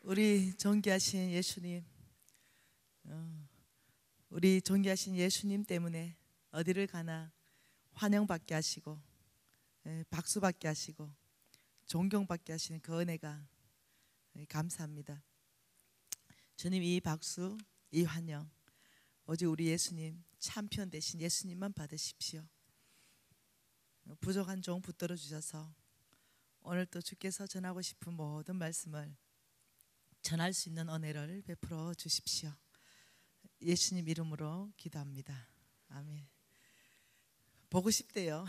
우리 존귀하신 예수님, 우리 존귀하신 예수님 때문에 어디를 가나 환영받게 하시고 박수받게 하시고 존경받게 하시는 그 은혜가 감사합니다. 주님, 이 박수, 이 환영 오직 우리 예수님, 참편 되신 예수님만 받으십시오. 부족한 종 붙들어 주셔서 오늘 또 주께서 전하고 싶은 모든 말씀을 전할 수 있는 은혜를 베풀어 주십시오. 예수님 이름으로 기도합니다. 아멘. 보고 싶대요.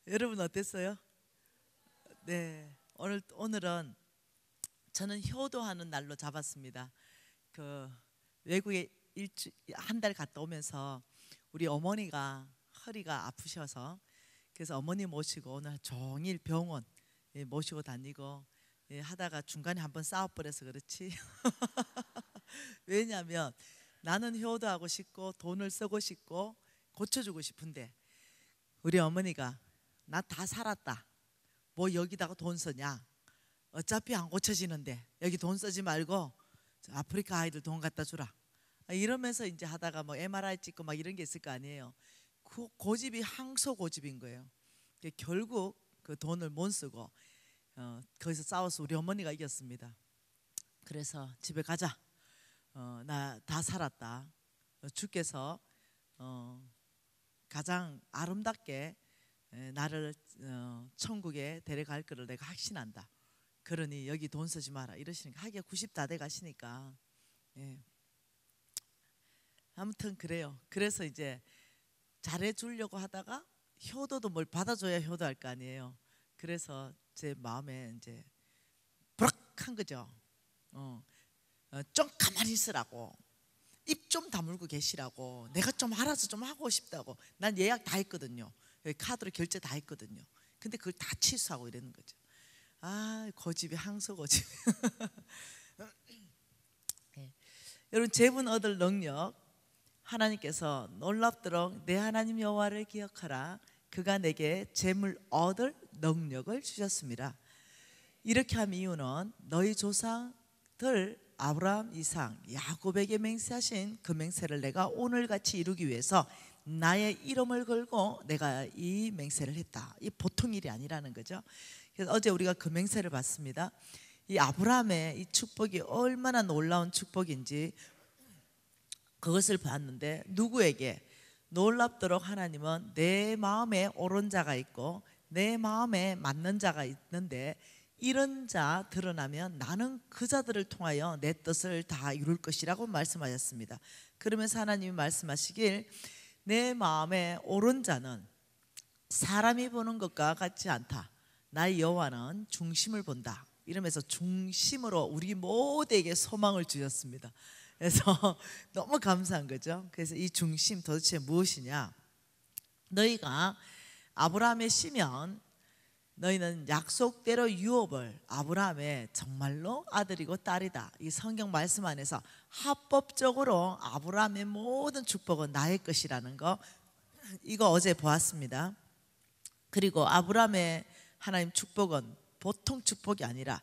여러분 어땠어요? 네, 오늘은 저는 효도하는 날로 잡았습니다. 그 외국에 한 달 갔다 오면서 우리 어머니가 허리가 아프셔서 그래서 어머니 모시고 오늘 종일 병원 모시고 다니고 하다가 중간에 한번 싸워버려서 그렇지. 왜냐하면 나는 효도하고 싶고 돈을 쓰고 싶고 고쳐주고 싶은데 우리 어머니가 나 다 살았다, 뭐 여기다가 돈 쓰냐, 어차피 안 고쳐지는데 여기 돈 쓰지 말고 아프리카 아이들 돈 갖다 주라, 이러면서 이제 하다가 뭐 MRI 찍고 막 이런 게 있을 거 아니에요. 그 고집이 항소 고집인 거예요. 결국 그 돈을 못 쓰고 거기서 싸워서 우리 어머니가 이겼습니다. 그래서 집에 가자, 나 다 살았다, 주께서 가장 아름답게 나를 천국에 데려갈 거를 내가 확신한다, 그러니 여기 돈 쓰지 마라 이러시니까, 하기가 90 다 돼 가시니까 아무튼 그래요. 그래서 이제 잘해주려고 하다가 효도도 뭘 받아줘야 효도할 거 아니에요. 그래서 제 마음에 이제 부락한 거죠. 좀 가만히 있으라고, 입 좀 다물고 계시라고, 내가 좀 알아서 좀 하고 싶다고. 난 예약 다 했거든요. 카드로 결제 다 했거든요. 근데 그걸 다 취소하고 이러는 거죠. 아, 고집이 항소 고집. 여러분, 재분 얻을 능력, 하나님께서 놀랍도록 내 하나님 여호와를 기억하라, 그가 내게 재물 얻을 능력을 주셨습니다. 이렇게 한 이유는 너희 조상들 아브라함, 이삭, 야곱에게 맹세하신 그 맹세를 내가 오늘같이 이루기 위해서 나의 이름을 걸고 내가 이 맹세를 했다. 이 보통 일이 아니라는 거죠. 그래서 어제 우리가 그 맹세를 봤습니다. 이 아브라함의 이 축복이 얼마나 놀라운 축복인지 그것을 봤는데, 누구에게? 놀랍도록 하나님은 내 마음에 옳은 자가 있고 내 마음에 맞는 자가 있는데, 이런 자 드러나면 나는 그 자들을 통하여 내 뜻을 다 이룰 것이라고 말씀하셨습니다. 그러면서 하나님이 말씀하시길, 내 마음에 옳은 자는 사람이 보는 것과 같지 않다, 나의 여호와는 중심을 본다, 이러면서 중심으로 우리 모두에게 소망을 주셨습니다. 그래서 너무 감사한 거죠. 그래서 이 중심 도대체 무엇이냐? 너희가 아브라함의 씨면 너희는 약속대로 유업을, 아브라함의 정말로 아들이고 딸이다, 이 성경 말씀 안에서 합법적으로 아브라함의 모든 축복은 나의 것이라는 거, 이거 어제 보았습니다. 그리고 아브라함의 하나님 축복은 보통 축복이 아니라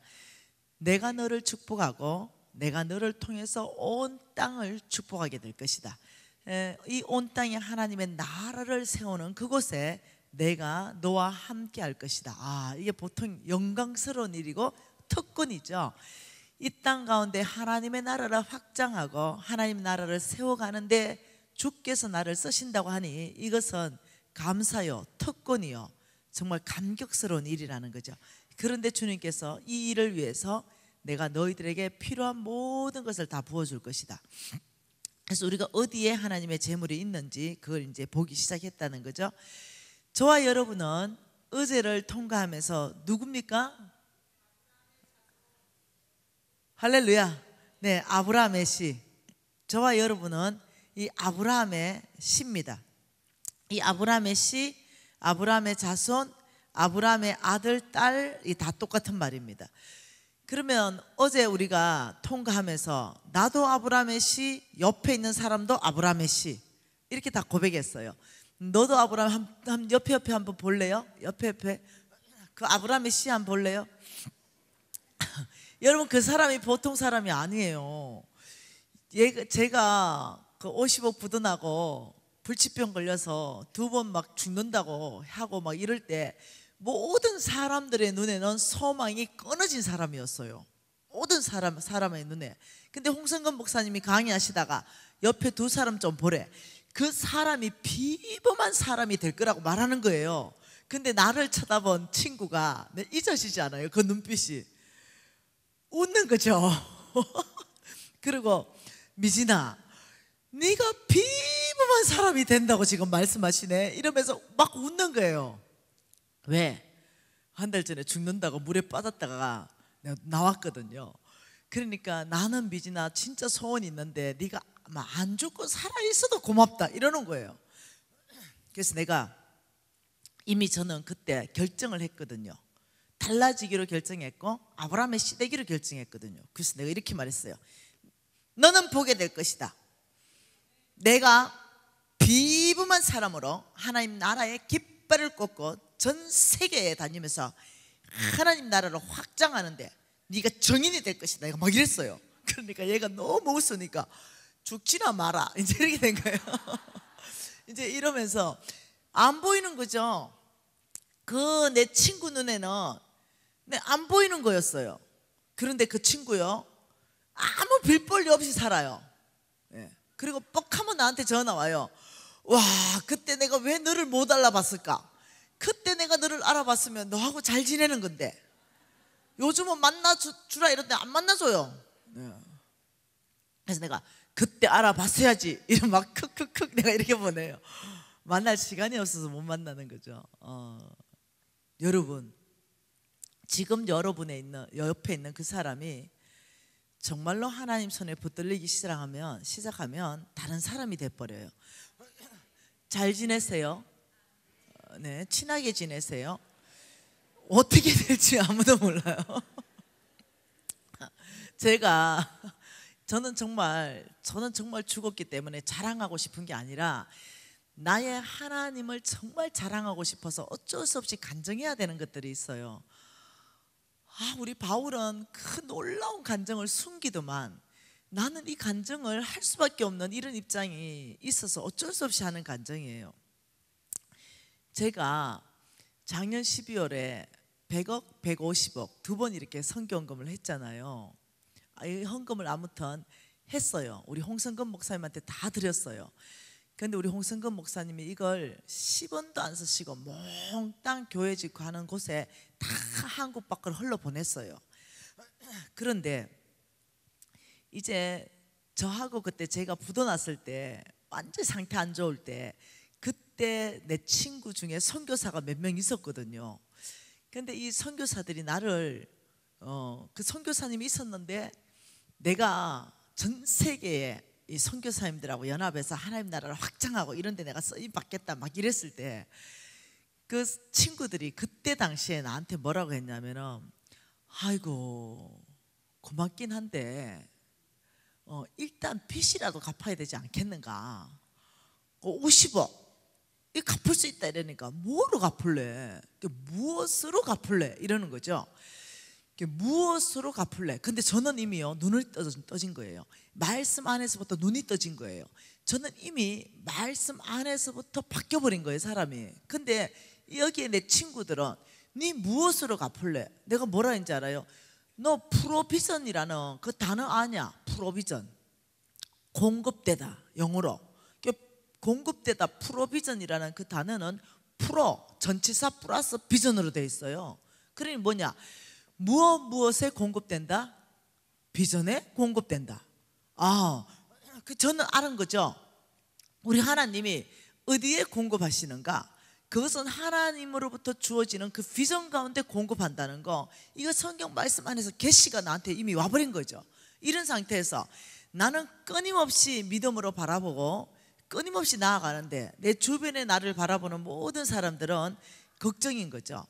내가 너를 축복하고 내가 너를 통해서 온 땅을 축복하게 될 것이다. 이 온 땅에 하나님의 나라를 세우는 그곳에 내가 너와 함께 할 것이다. 아, 이게 보통 영광스러운 일이고 특권이죠. 이 땅 가운데 하나님의 나라를 확장하고 하나님의 나라를 세워가는데 주께서 나를 쓰신다고 하니 이것은 감사요, 특권이요, 정말 감격스러운 일이라는 거죠. 그런데 주님께서 이 일을 위해서 내가 너희들에게 필요한 모든 것을 다 부어줄 것이다. 그래서 우리가 어디에 하나님의 재물이 있는지 그걸 이제 보기 시작했다는 거죠. 저와 여러분은 어제를 통과하면서 누굽니까? 할렐루야. 네, 아브라함의 씨. 저와 여러분은 이 아브라함의 씨입니다. 이 아브라함의 씨, 아브라함의 자손, 아브라함의 아들, 딸이 다 똑같은 말입니다. 그러면 어제 우리가 통과하면서 나도 아브라함의 씨, 옆에 있는 사람도 아브라함의 씨, 이렇게 다 고백했어요. 너도 아브라함 옆에 한번 볼래요? 옆에 그 아브라함의 씨 한번 볼래요? 여러분, 그 사람이 보통 사람이 아니에요. 제가 그 50억 부도나고 불치병 걸려서 2번 막 죽는다고 하고 막 이럴 때 모든 사람들의 눈에는 소망이 끊어진 사람이었어요. 모든 사람의 눈에. 근데 홍성근 목사님이 강의하시다가 옆에 2사람 좀 보래. 그 사람이 비범한 사람이 될 거라고 말하는 거예요. 근데 나를 쳐다본 친구가 잊어지지 않아요. 그 눈빛이 웃는 거죠. 그리고 미진아, 네가 비범한 사람이 된다고 지금 말씀하시네 이러면서 막 웃는 거예요. 왜? 한 달 전에 죽는다고 물에 빠졌다가 내가 나왔거든요. 그러니까 나는 미진아 진짜 소원이 있는데 네가 안 죽고 살아있어도 고맙다 이러는 거예요. 그래서 내가 이미 저는 그때 결정을 했거든요. 달라지기로 결정했고 아브라함의 시대기로 결정했거든요. 그래서 내가 이렇게 말했어요. 너는 보게 될 것이다. 내가 비범한 사람으로 하나님 나라의 깃발을 꽂고 전 세계에 다니면서 하나님 나라를 확장하는데 네가 정인이 될 것이다. 내가 막 이랬어요. 그러니까 얘가 너무 웃으니까 죽지나 마라 이제 이렇게 된 거예요. 이제 이러면서 안 보이는 거죠. 그 내 친구 눈에는 안 보이는 거였어요. 그런데 그 친구요 아무 빌볼리 없이 살아요. 그리고 뻑하면 나한테 전화 와요. 와, 그때 내가 왜 너를 못 알아봤을까? 그때 내가 너를 알아봤으면 너하고 잘 지내는 건데 요즘은 만나주라 이런데 안 만나줘요. 그래서 내가 그때 알아봤어야지 이런 막 크크크 내가 이렇게 보내요. 만날 시간이 없어서 못 만나는 거죠. 여러분, 지금 여러분의 옆에 있는 그 사람이 정말로 하나님 손에 붙들리기 시작하면 다른 사람이 돼버려요. 잘 지내세요? 네, 친하게 지내세요? 어떻게 될지 아무도 몰라요. 저는 정말 죽었기 때문에 자랑하고 싶은 게 아니라 나의 하나님을 정말 자랑하고 싶어서 어쩔 수 없이 간증해야 되는 것들이 있어요. 우리 바울은 그 놀라운 간증을 숨기더만 나는 이 간증을 할 수밖에 없는 이런 입장이 있어서 어쩔 수 없이 하는 간증이에요. 제가 작년 12월에 100억, 150억 2번 이렇게 선교헌금을 했잖아요. 이 헌금을 아무튼 했어요. 우리 홍성근 목사님한테 다 드렸어요. 그런데 우리 홍성근 목사님이 이걸 10원도 안 쓰시고 몽땅 교회 짓고 하는 곳에 다 한국 밖을 흘러보냈어요. 그런데 이제 저하고 그때 제가 부도났을 때 완전 상태 안 좋을 때 그때 내 친구 중에 선교사가 몇 명 있었거든요. 근데 이 선교사들이 나를 그 선교사님이 있었는데 내가 전 세계에 이 선교사님들하고 연합해서 하나님 나라를 확장하고 이런 데 내가 쓰임 받겠다 막 이랬을 때 그 친구들이 그때 당시에 나한테 뭐라고 했냐면은 아이고 고맙긴 한데 일단 빚이라도 갚아야 되지 않겠는가. 50억 이 갚을 수 있다 이러니까 뭐로 갚을래? 무엇으로 갚을래? 이러는 거죠. 무엇으로 갚을래? 근데 저는 이미요 눈을 떠진 거예요. 말씀 안에서부터 눈이 떠진 거예요. 저는 이미 말씀 안에서부터 바뀌어버린 거예요 사람이. 근데 여기에 내 친구들은 네 무엇으로 갚을래? 내가 뭐라 했는지 알아요? 너 프로비전이라는 그 단어 아냐? 프로비전 공급되다 영어로. 공급되다 프로비전이라는 그 단어는 프로 전치사 플러스 비전으로 되어 있어요. 그러니 뭐냐? 무엇에 공급된다? 비전에 공급된다. 저는 아는 거죠. 우리 하나님이 어디에 공급하시는가? 그것은 하나님으로부터 주어지는 그 비전 가운데 공급한다는 거. 이거 성경 말씀 안에서 계시가 나한테 이미 와버린 거죠. 이런 상태에서 나는 끊임없이 믿음으로 바라보고 끊임없이 나아가는데 내 주변에 나를 바라보는 모든 사람들은 걱정인 거죠.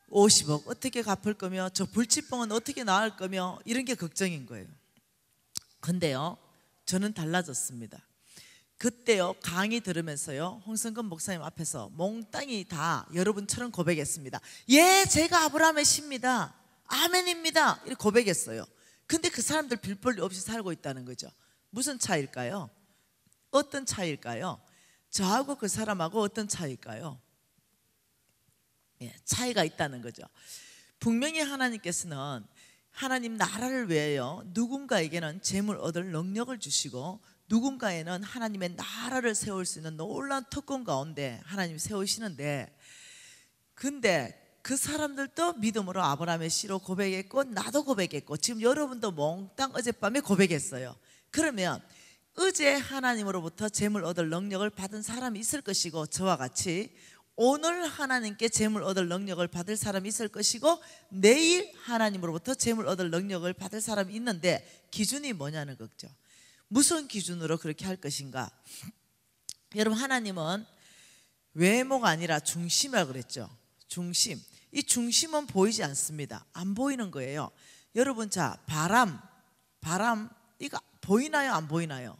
50억 어떻게 갚을 거며 저 불치병은 어떻게 나을 거며 이런 게 걱정인 거예요. 근데요 저는 달라졌습니다. 그때요 강의 들으면서요 홍성근 목사님 앞에서 몽땅히 다 여러분처럼 고백했습니다. 예, 제가 아브라함의 씨입니다. 아멘입니다 이렇게 고백했어요. 근데 그 사람들 빌볼리 없이 살고 있다는 거죠. 무슨 차이일까요? 어떤 차이일까요? 저하고 그 사람하고 어떤 차이일까요? 차이가 있다는 거죠. 분명히 하나님께서는 하나님 나라를 위하여 누군가에게는 재물 얻을 능력을 주시고 누군가에는 하나님의 나라를 세울 수 있는 놀라운 특권 가운데 하나님이 세우시는데, 근데 그 사람들도 믿음으로 아브라함의 씨로 고백했고 나도 고백했고 지금 여러분도 몽땅 어젯밤에 고백했어요. 그러면 어제 하나님으로부터 재물 얻을 능력을 받은 사람이 있을 것이고 저와 같이 오늘 하나님께 재물 얻을 능력을 받을 사람이 있을 것이고 내일 하나님으로부터 재물 얻을 능력을 받을 사람이 있는데 기준이 뭐냐는 거죠. 무슨 기준으로 그렇게 할 것인가? 여러분, 하나님은 외모가 아니라 중심이라고 그랬죠. 중심. 이 중심은 보이지 않습니다. 안 보이는 거예요. 여러분, 자, 바람 이거 보이나요? 안 보이나요?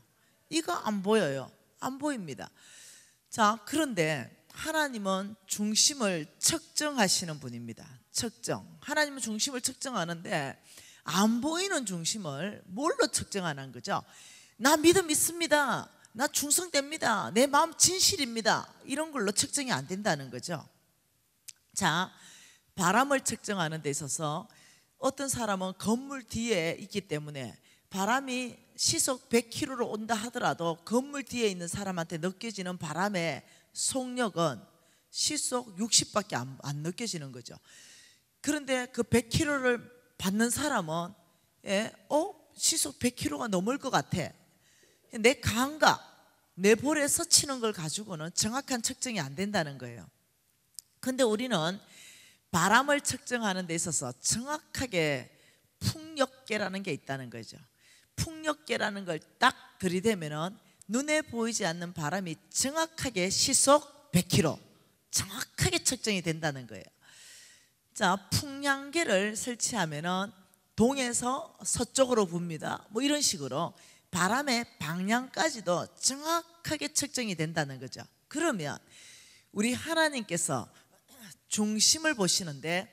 이거 안 보여요. 안 보입니다. 자, 그런데 하나님은 중심을 측정하시는 분입니다. 측정. 하나님은 중심을 측정하는데 안 보이는 중심을 뭘로 측정하는 거죠? 나 믿음 있습니다. 나 충성됩니다. 내 마음 진실입니다. 이런 걸로 측정이 안 된다는 거죠. 자, 바람을 측정하는 데 있어서 어떤 사람은 건물 뒤에 있기 때문에 바람이 시속 100km로 온다 하더라도 건물 뒤에 있는 사람한테 느껴지는 바람의 속력은 시속 60밖에 안 느껴지는 거죠. 그런데 그 100km를 받는 사람은 시속 100km가 넘을 것 같아. 내 감각, 내 볼에서 치는 걸 가지고는 정확한 측정이 안 된다는 거예요. 근데 우리는 바람을 측정하는 데 있어서 정확하게 풍력계라는 게 있다는 거죠. 풍력계라는 걸 딱 들이대면은 눈에 보이지 않는 바람이 정확하게 시속 100km 정확하게 측정이 된다는 거예요. 자, 풍량계를 설치하면은 동에서 서쪽으로 붑니다. 뭐 이런 식으로 바람의 방향까지도 정확하게 측정이 된다는 거죠. 그러면 우리 하나님께서 중심을 보시는데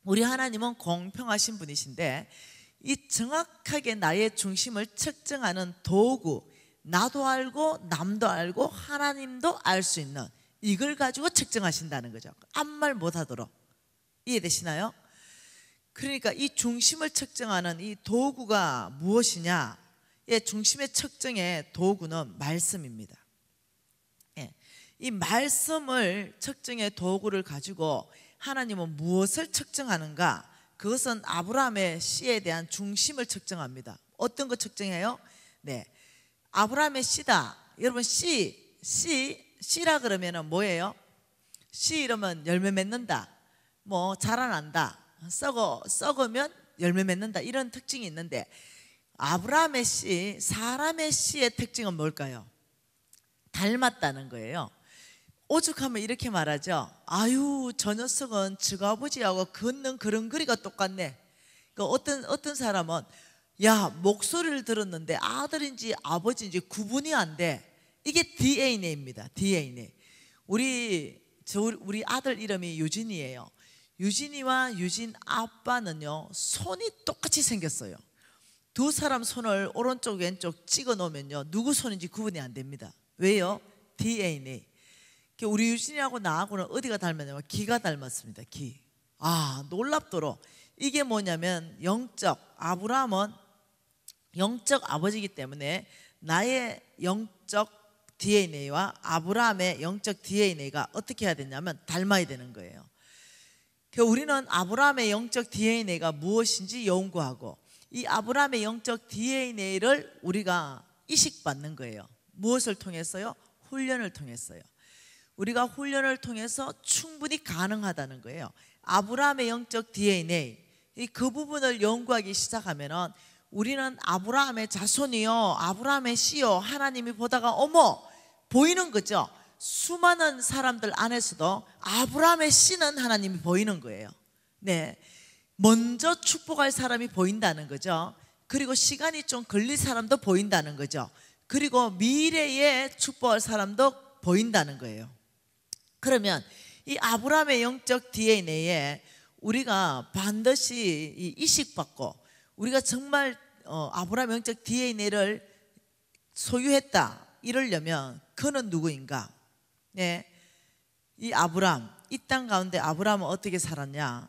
우리 하나님은 공평하신 분이신데 이 정확하게 나의 중심을 측정하는 도구, 나도 알고 남도 알고 하나님도 알 수 있는 이걸 가지고 측정하신다는 거죠. 아무 말 못하도록. 이해되시나요? 그러니까 이 중심을 측정하는 이 도구가 무엇이냐? 중심의 측정의 도구는 말씀입니다. 이 말씀을 측정의 도구를 가지고 하나님은 무엇을 측정하는가? 그것은 아브라함의 씨에 대한 중심을 측정합니다. 어떤 거 측정해요? 네, 아브라함의 씨다. 여러분, 씨라 그러면은 뭐예요? 씨 이러면 열매 맺는다, 뭐 자라난다, 썩으면 열매 맺는다, 이런 특징이 있는데 아브라함의 씨, 사람의 씨의 특징은 뭘까요? 닮았다는 거예요. 오죽하면 이렇게 말하죠. 아유, 저 녀석은 저 아버지하고 걷는 걸음걸이가 똑같네. 어떤 사람은 야, 목소리를 들었는데 아들인지 아버지인지 구분이 안 돼. 이게 DNA입니다. DNA. 우리 아들 이름이 유진이에요. 유진이와 유진 아빠는요, 손이 똑같이 생겼어요. 두 사람 손을 오른쪽 왼쪽 찍어 놓으면요, 누구 손인지 구분이 안 됩니다. 왜요? DNA. 우리 유진이하고 나하고는 어디가 닮았냐면 기가 닮았습니다. 기. 놀랍도록 이게 뭐냐면 아브라함은 영적 아버지이기 때문에 나의 영적 DNA와 아브라함의 영적 DNA가 어떻게 해야 되냐면 닮아야 되는 거예요. 우리는 아브라함의 영적 DNA가 무엇인지 연구하고 이 아브라함의 영적 DNA를 우리가 이식받는 거예요. 무엇을 통해서요? 훈련을 통했어요. 우리가 훈련을 통해서 충분히 가능하다는 거예요. 아브라함의 영적 DNA, 그 부분을 연구하기 시작하면은 우리는 아브라함의 자손이요, 아브라함의 씨요, 하나님이 보다가 어머 보이는 거죠. 수많은 사람들 안에서도 아브라함의 씨는 하나님이 보이는 거예요. 네, 먼저 축복할 사람이 보인다는 거죠. 그리고 시간이 좀 걸릴 사람도 보인다는 거죠. 그리고 미래에 축복할 사람도 보인다는 거예요. 그러면 이 아브라함의 영적 DNA에 우리가 반드시 이 이식받고 우리가 정말 아브라함 영적 DNA를 소유했다 이러려면 그는 누구인가? 네, 이 아브라함, 이 땅 가운데 아브라함은 어떻게 살았냐?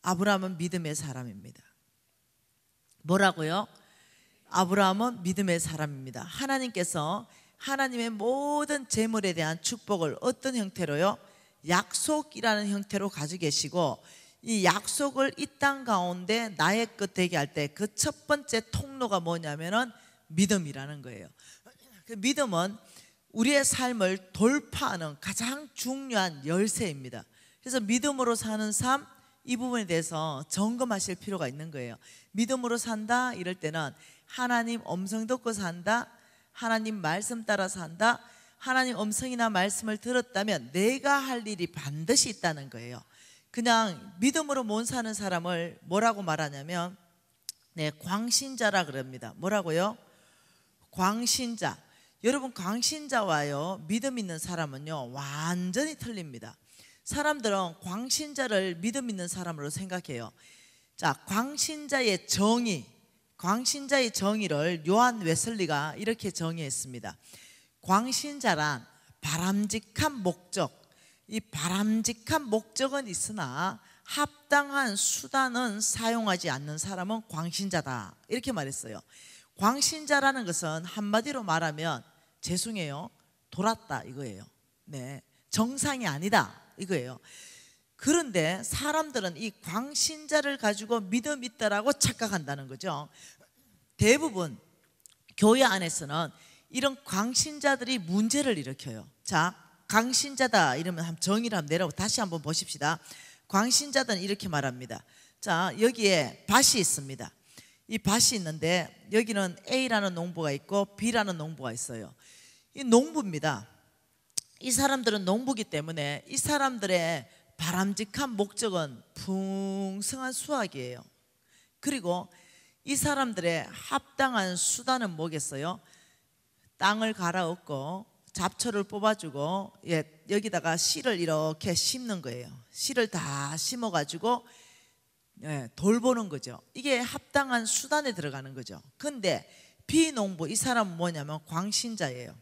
아브라함은 믿음의 사람입니다. 뭐라고요? 아브라함은 믿음의 사람입니다. 하나님께서 하나님의 모든 재물에 대한 축복을 어떤 형태로요? 약속이라는 형태로 가지고 계시고, 이 약속을 이 땅 가운데 나의 것 되게 할 때 그 첫 번째 통로가 뭐냐면은 믿음이라는 거예요. 그 믿음은 우리의 삶을 돌파하는 가장 중요한 열쇠입니다. 그래서 믿음으로 사는 삶, 이 부분에 대해서 점검하실 필요가 있는 거예요. 믿음으로 산다 이럴 때는 하나님 음성 듣고 산다, 하나님 말씀 따라 산다, 하나님 음성이나 말씀을 들었다면 내가 할 일이 반드시 있다는 거예요. 그냥 믿음으로 못 사는 사람을 뭐라고 말하냐면 광신자라 그럽니다. 뭐라고요? 광신자. 여러분, 광신자와요 믿음 있는 사람은요 완전히 틀립니다. 사람들은 광신자를 믿음 있는 사람으로 생각해요. 자, 광신자의 정의를 요한 웨슬리가 이렇게 정의했습니다. 광신자란 바람직한 목적, 이 바람직한 목적은 있으나 합당한 수단은 사용하지 않는 사람은 광신자다, 이렇게 말했어요. 광신자라는 것은 한마디로 말하면 죄송해요, 돌았다 이거예요. 네, 정상이 아니다 이거예요. 그런데 사람들은 이 광신자를 가지고 믿음 있다라고 착각한다는 거죠. 대부분 교회 안에서는 이런 광신자들이 문제를 일으켜요. 자, 광신자다 이러면 한번 정의를 한번 내려고 다시 한번 보십시다. 광신자들은 이렇게 말합니다. 자, 여기에 밭이 있습니다. 이 밭이 있는데 여기는 A라는 농부가 있고 B라는 농부가 있어요. 이 농부입니다. 이 사람들은 농부기 때문에 이 사람들의 바람직한 목적은 풍성한 수확이에요. 그리고 이 사람들의 합당한 수단은 뭐겠어요? 땅을 갈아엎고 잡초를 뽑아주고 여기다가 씨를 이렇게 심는 거예요. 씨를 다 심어가지고 돌보는 거죠. 이게 합당한 수단에 들어가는 거죠. 근데 B농부, 이 사람은 뭐냐면 광신자예요.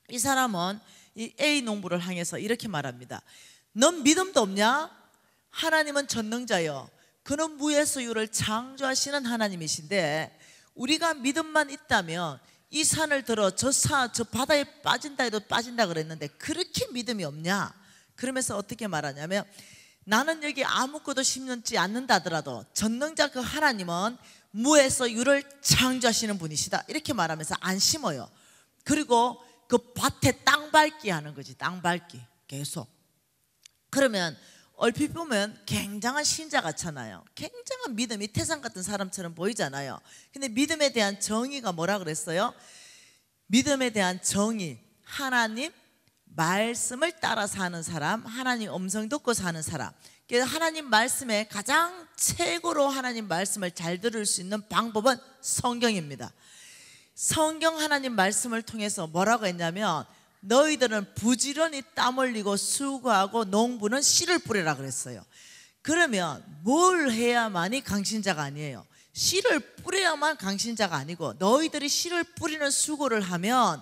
이 사람은 이 A 농부를 향해서 이렇게 말합니다. 넌 믿음도 없냐? 하나님은 전능자요, 그는 무에서유를 창조하시는 하나님이신데 우리가 믿음만 있다면 이 산을 들어 저 바다에 빠진다 해도 빠진다 그랬는데 그렇게 믿음이 없냐? 그러면서 어떻게 말하냐면 나는 여기 아무것도 심지 않는다더라도 전능자 그 하나님은 무에서 유를 창조하시는 분이시다, 이렇게 말하면서 안 심어요. 그리고 그 밭에 땅 밟기 하는 거지. 땅 밟기 계속. 그러면 얼핏 보면 굉장한 신자 같잖아요. 굉장한 믿음이 태산 같은 사람처럼 보이잖아요. 근데 믿음에 대한 정의가 뭐라 그랬어요? 믿음에 대한 정의, 하나님 말씀을 따라 사는 사람, 하나님 음성 듣고 사는 사람. 그래서 하나님 말씀에 가장 최고로 하나님 말씀을 잘 들을 수 있는 방법은 성경입니다. 성경 하나님 말씀을 통해서 뭐라고 했냐면 너희들은 부지런히 땀 흘리고 수고하고 농부는 씨를 뿌리라 그랬어요. 그러면 뭘 해야만이 강신자가 아니에요. 씨를 뿌려야만 강신자가 아니고 너희들이 씨를 뿌리는 수고를 하면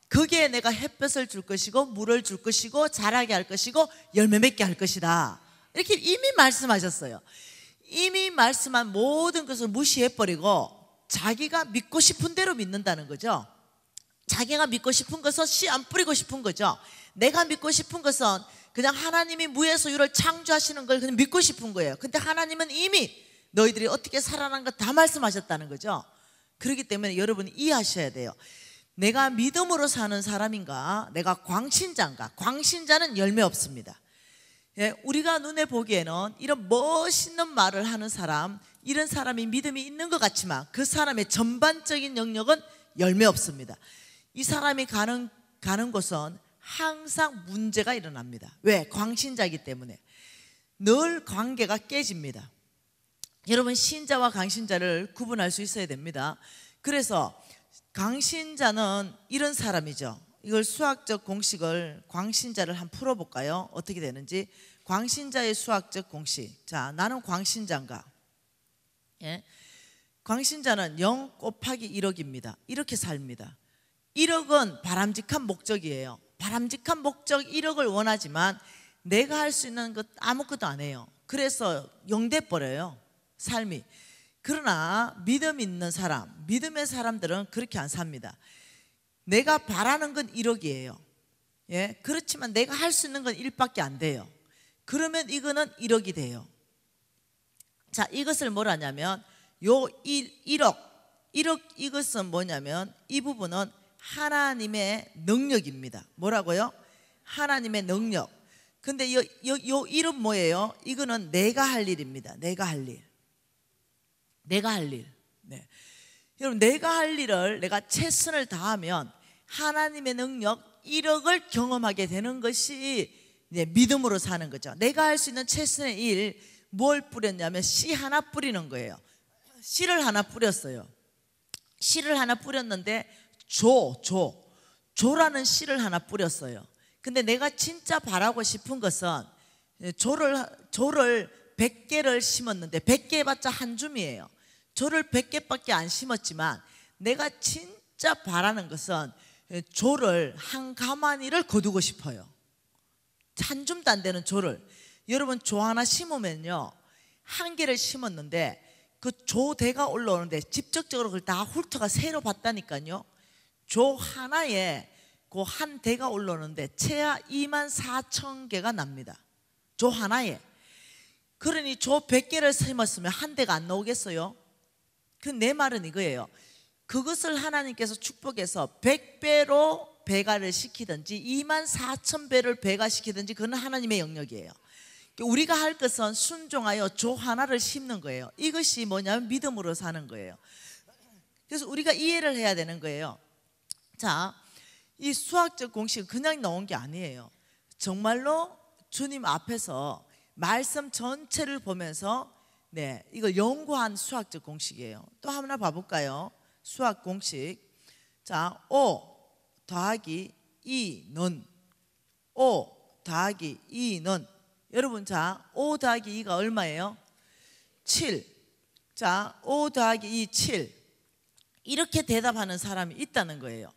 거기에 내가 햇볕을 줄 것이고 물을 줄 것이고 자라게 할 것이고 열매 맺게 할 것이다, 이렇게 이미 말씀하셨어요. 이미 말씀한 모든 것을 무시해버리고 자기가 믿고 싶은 대로 믿는다는 거죠. 자기가 믿고 싶은 것은 씨 안 뿌리고 싶은 거죠. 내가 믿고 싶은 것은 그냥 하나님이 무에서 유를 창조하시는 걸 그냥 믿고 싶은 거예요. 근데 하나님은 이미 너희들이 어떻게 살아난 거 다 말씀하셨다는 거죠. 그렇기 때문에 여러분이 이해하셔야 돼요. 내가 믿음으로 사는 사람인가, 내가 광신자인가? 광신자는 열매 없습니다. 우리가 눈에 보기에는 이런 멋있는 말을 하는 사람, 이런 사람이 믿음이 있는 것 같지만 그 사람의 전반적인 영역은 열매 없습니다. 이 사람이 가는 곳은 항상 문제가 일어납니다. 왜? 광신자이기 때문에 늘 관계가 깨집니다. 여러분, 신자와 강신자를 구분할 수 있어야 됩니다. 그래서 강신자는 이런 사람이죠. 이걸 수학적 공식을 광신자를 한번 풀어볼까요? 어떻게 되는지. 광신자의 수학적 공식. 자, 나는 광신자인가? 예? 광신자는 0 곱하기 1억입니다. 이렇게 삽니다. 1억은 바람직한 목적이에요. 바람직한 목적 1억을 원하지만 내가 할 수 있는 것 아무것도 안 해요. 그래서 0 돼버려요, 삶이. 그러나 믿음 있는 사람, 믿음의 사람들은 그렇게 안 삽니다. 내가 바라는 건 1억이에요. 예? 그렇지만 내가 할 수 있는 건 1밖에 안 돼요. 그러면 이거는 1억이 돼요. 자, 이것을 뭐라 하냐면 요 1억 이것은 뭐냐면 이 부분은 하나님의 능력입니다. 뭐라고요? 하나님의 능력. 근데 요 1은 뭐예요? 이거는 내가 할 일입니다. 내가 할 일. 네. 여러분, 내가 할 일을 내가 최선을 다하면 하나님의 능력 1억을 경험하게 되는 것이 믿음으로 사는 거죠. 내가 할 수 있는 최선의 일, 뭘 뿌렸냐면 씨 하나 뿌리는 거예요. 씨를 하나 뿌렸어요. 씨를 하나 뿌렸는데 조라는 씨를 하나 뿌렸어요. 근데 내가 진짜 바라고 싶은 것은 조를 100개를 심었는데 100개 해봤자 한 줌이에요. 조를 100개밖에 안 심었지만 내가 진짜 바라는 것은 조를 한 가마니를 거두고 싶어요. 한 줌도 안 되는 조를. 여러분, 조 하나 심으면요, 한 개를 심었는데 그 조대가 올라오는데 직접적으로 그걸 다 훑어가 새로 봤다니까요. 조 하나에 그 한 대가 올라오는데 채야 24,000개가 납니다. 조 하나에. 그러니 조 100개를 심었으면 한 대가 안 나오겠어요? 그 내 말은 이거예요. 그것을 하나님께서 축복해서 100배로 배가를 시키든지 24,000배를 배가시키든지 그건 하나님의 영역이에요. 우리가 할 것은 순종하여 조 하나를 심는 거예요. 이것이 뭐냐면 믿음으로 사는 거예요. 그래서 우리가 이해를 해야 되는 거예요. 자, 이 수학적 공식은 그냥 나온 게 아니에요. 정말로 주님 앞에서 말씀 전체를 보면서 이걸 연구한 수학적 공식이에요. 또 하나 봐볼까요? 수학 공식. 자, 5 더하기 2는 5 더하기 2는 여러분, 자, 5 더하기 2가 얼마예요? 7. 자, 5 더하기 2 7. 이렇게 대답하는 사람이 있다는 거예요.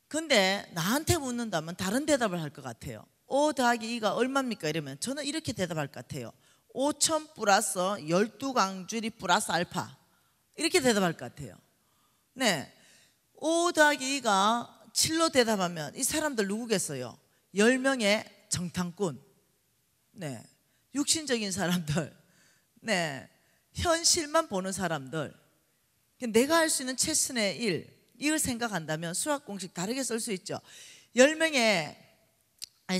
근데 나한테 묻는다면 다른 대답을 할 것 같아요. 5 더하기 2가 얼마입니까? 이러면 저는 이렇게 대답할 것 같아요. 5,000 플러스 12강줄이 플러스 알파. 이렇게 대답할 것 같아요. 네, 5 더하기 2가 7로 대답하면 이 사람들 누구겠어요? 10명의 정탐꾼. 네, 육신적인 사람들. 네, 현실만 보는 사람들. 내가 할 수 있는 최선의 일, 이걸 생각한다면 수학 공식 다르게 쓸 수 있죠. 10명의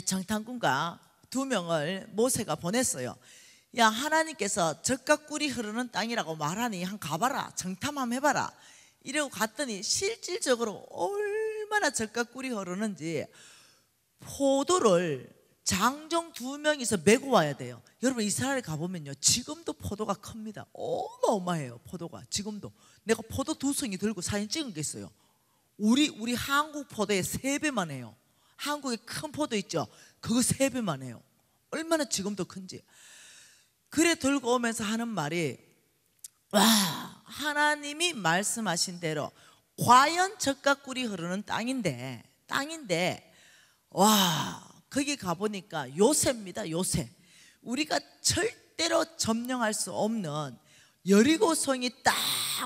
정탐꾼과 2명을 모세가 보냈어요. 야, 하나님께서 젖과 꿀이 흐르는 땅이라고 말하니 한 가봐라, 정탐 한번 해봐라. 이러고 갔더니 실질적으로 얼마나 젖과 꿀이 흐르는지 포도를 장정 2명이서 메고 와야 돼요. 여러분, 이스라엘에 가보면요, 지금도 포도가 큽니다. 어마어마해요, 포도가. 지금도 내가 포도 2송이 들고 사진 찍은 게 있어요. 우리 한국 포도의 3배만 해요. 한국에 큰 포도 있죠? 그거 3배만 해요. 얼마나 지금도 큰지. 그래 들고 오면서 하는 말이, 와, 하나님이 말씀하신 대로 과연 젖과 꿀이 흐르는 땅인데 와, 거기 가보니까 요새입니다. 요새. 우리가 절대로 점령할 수 없는 여리고성이 딱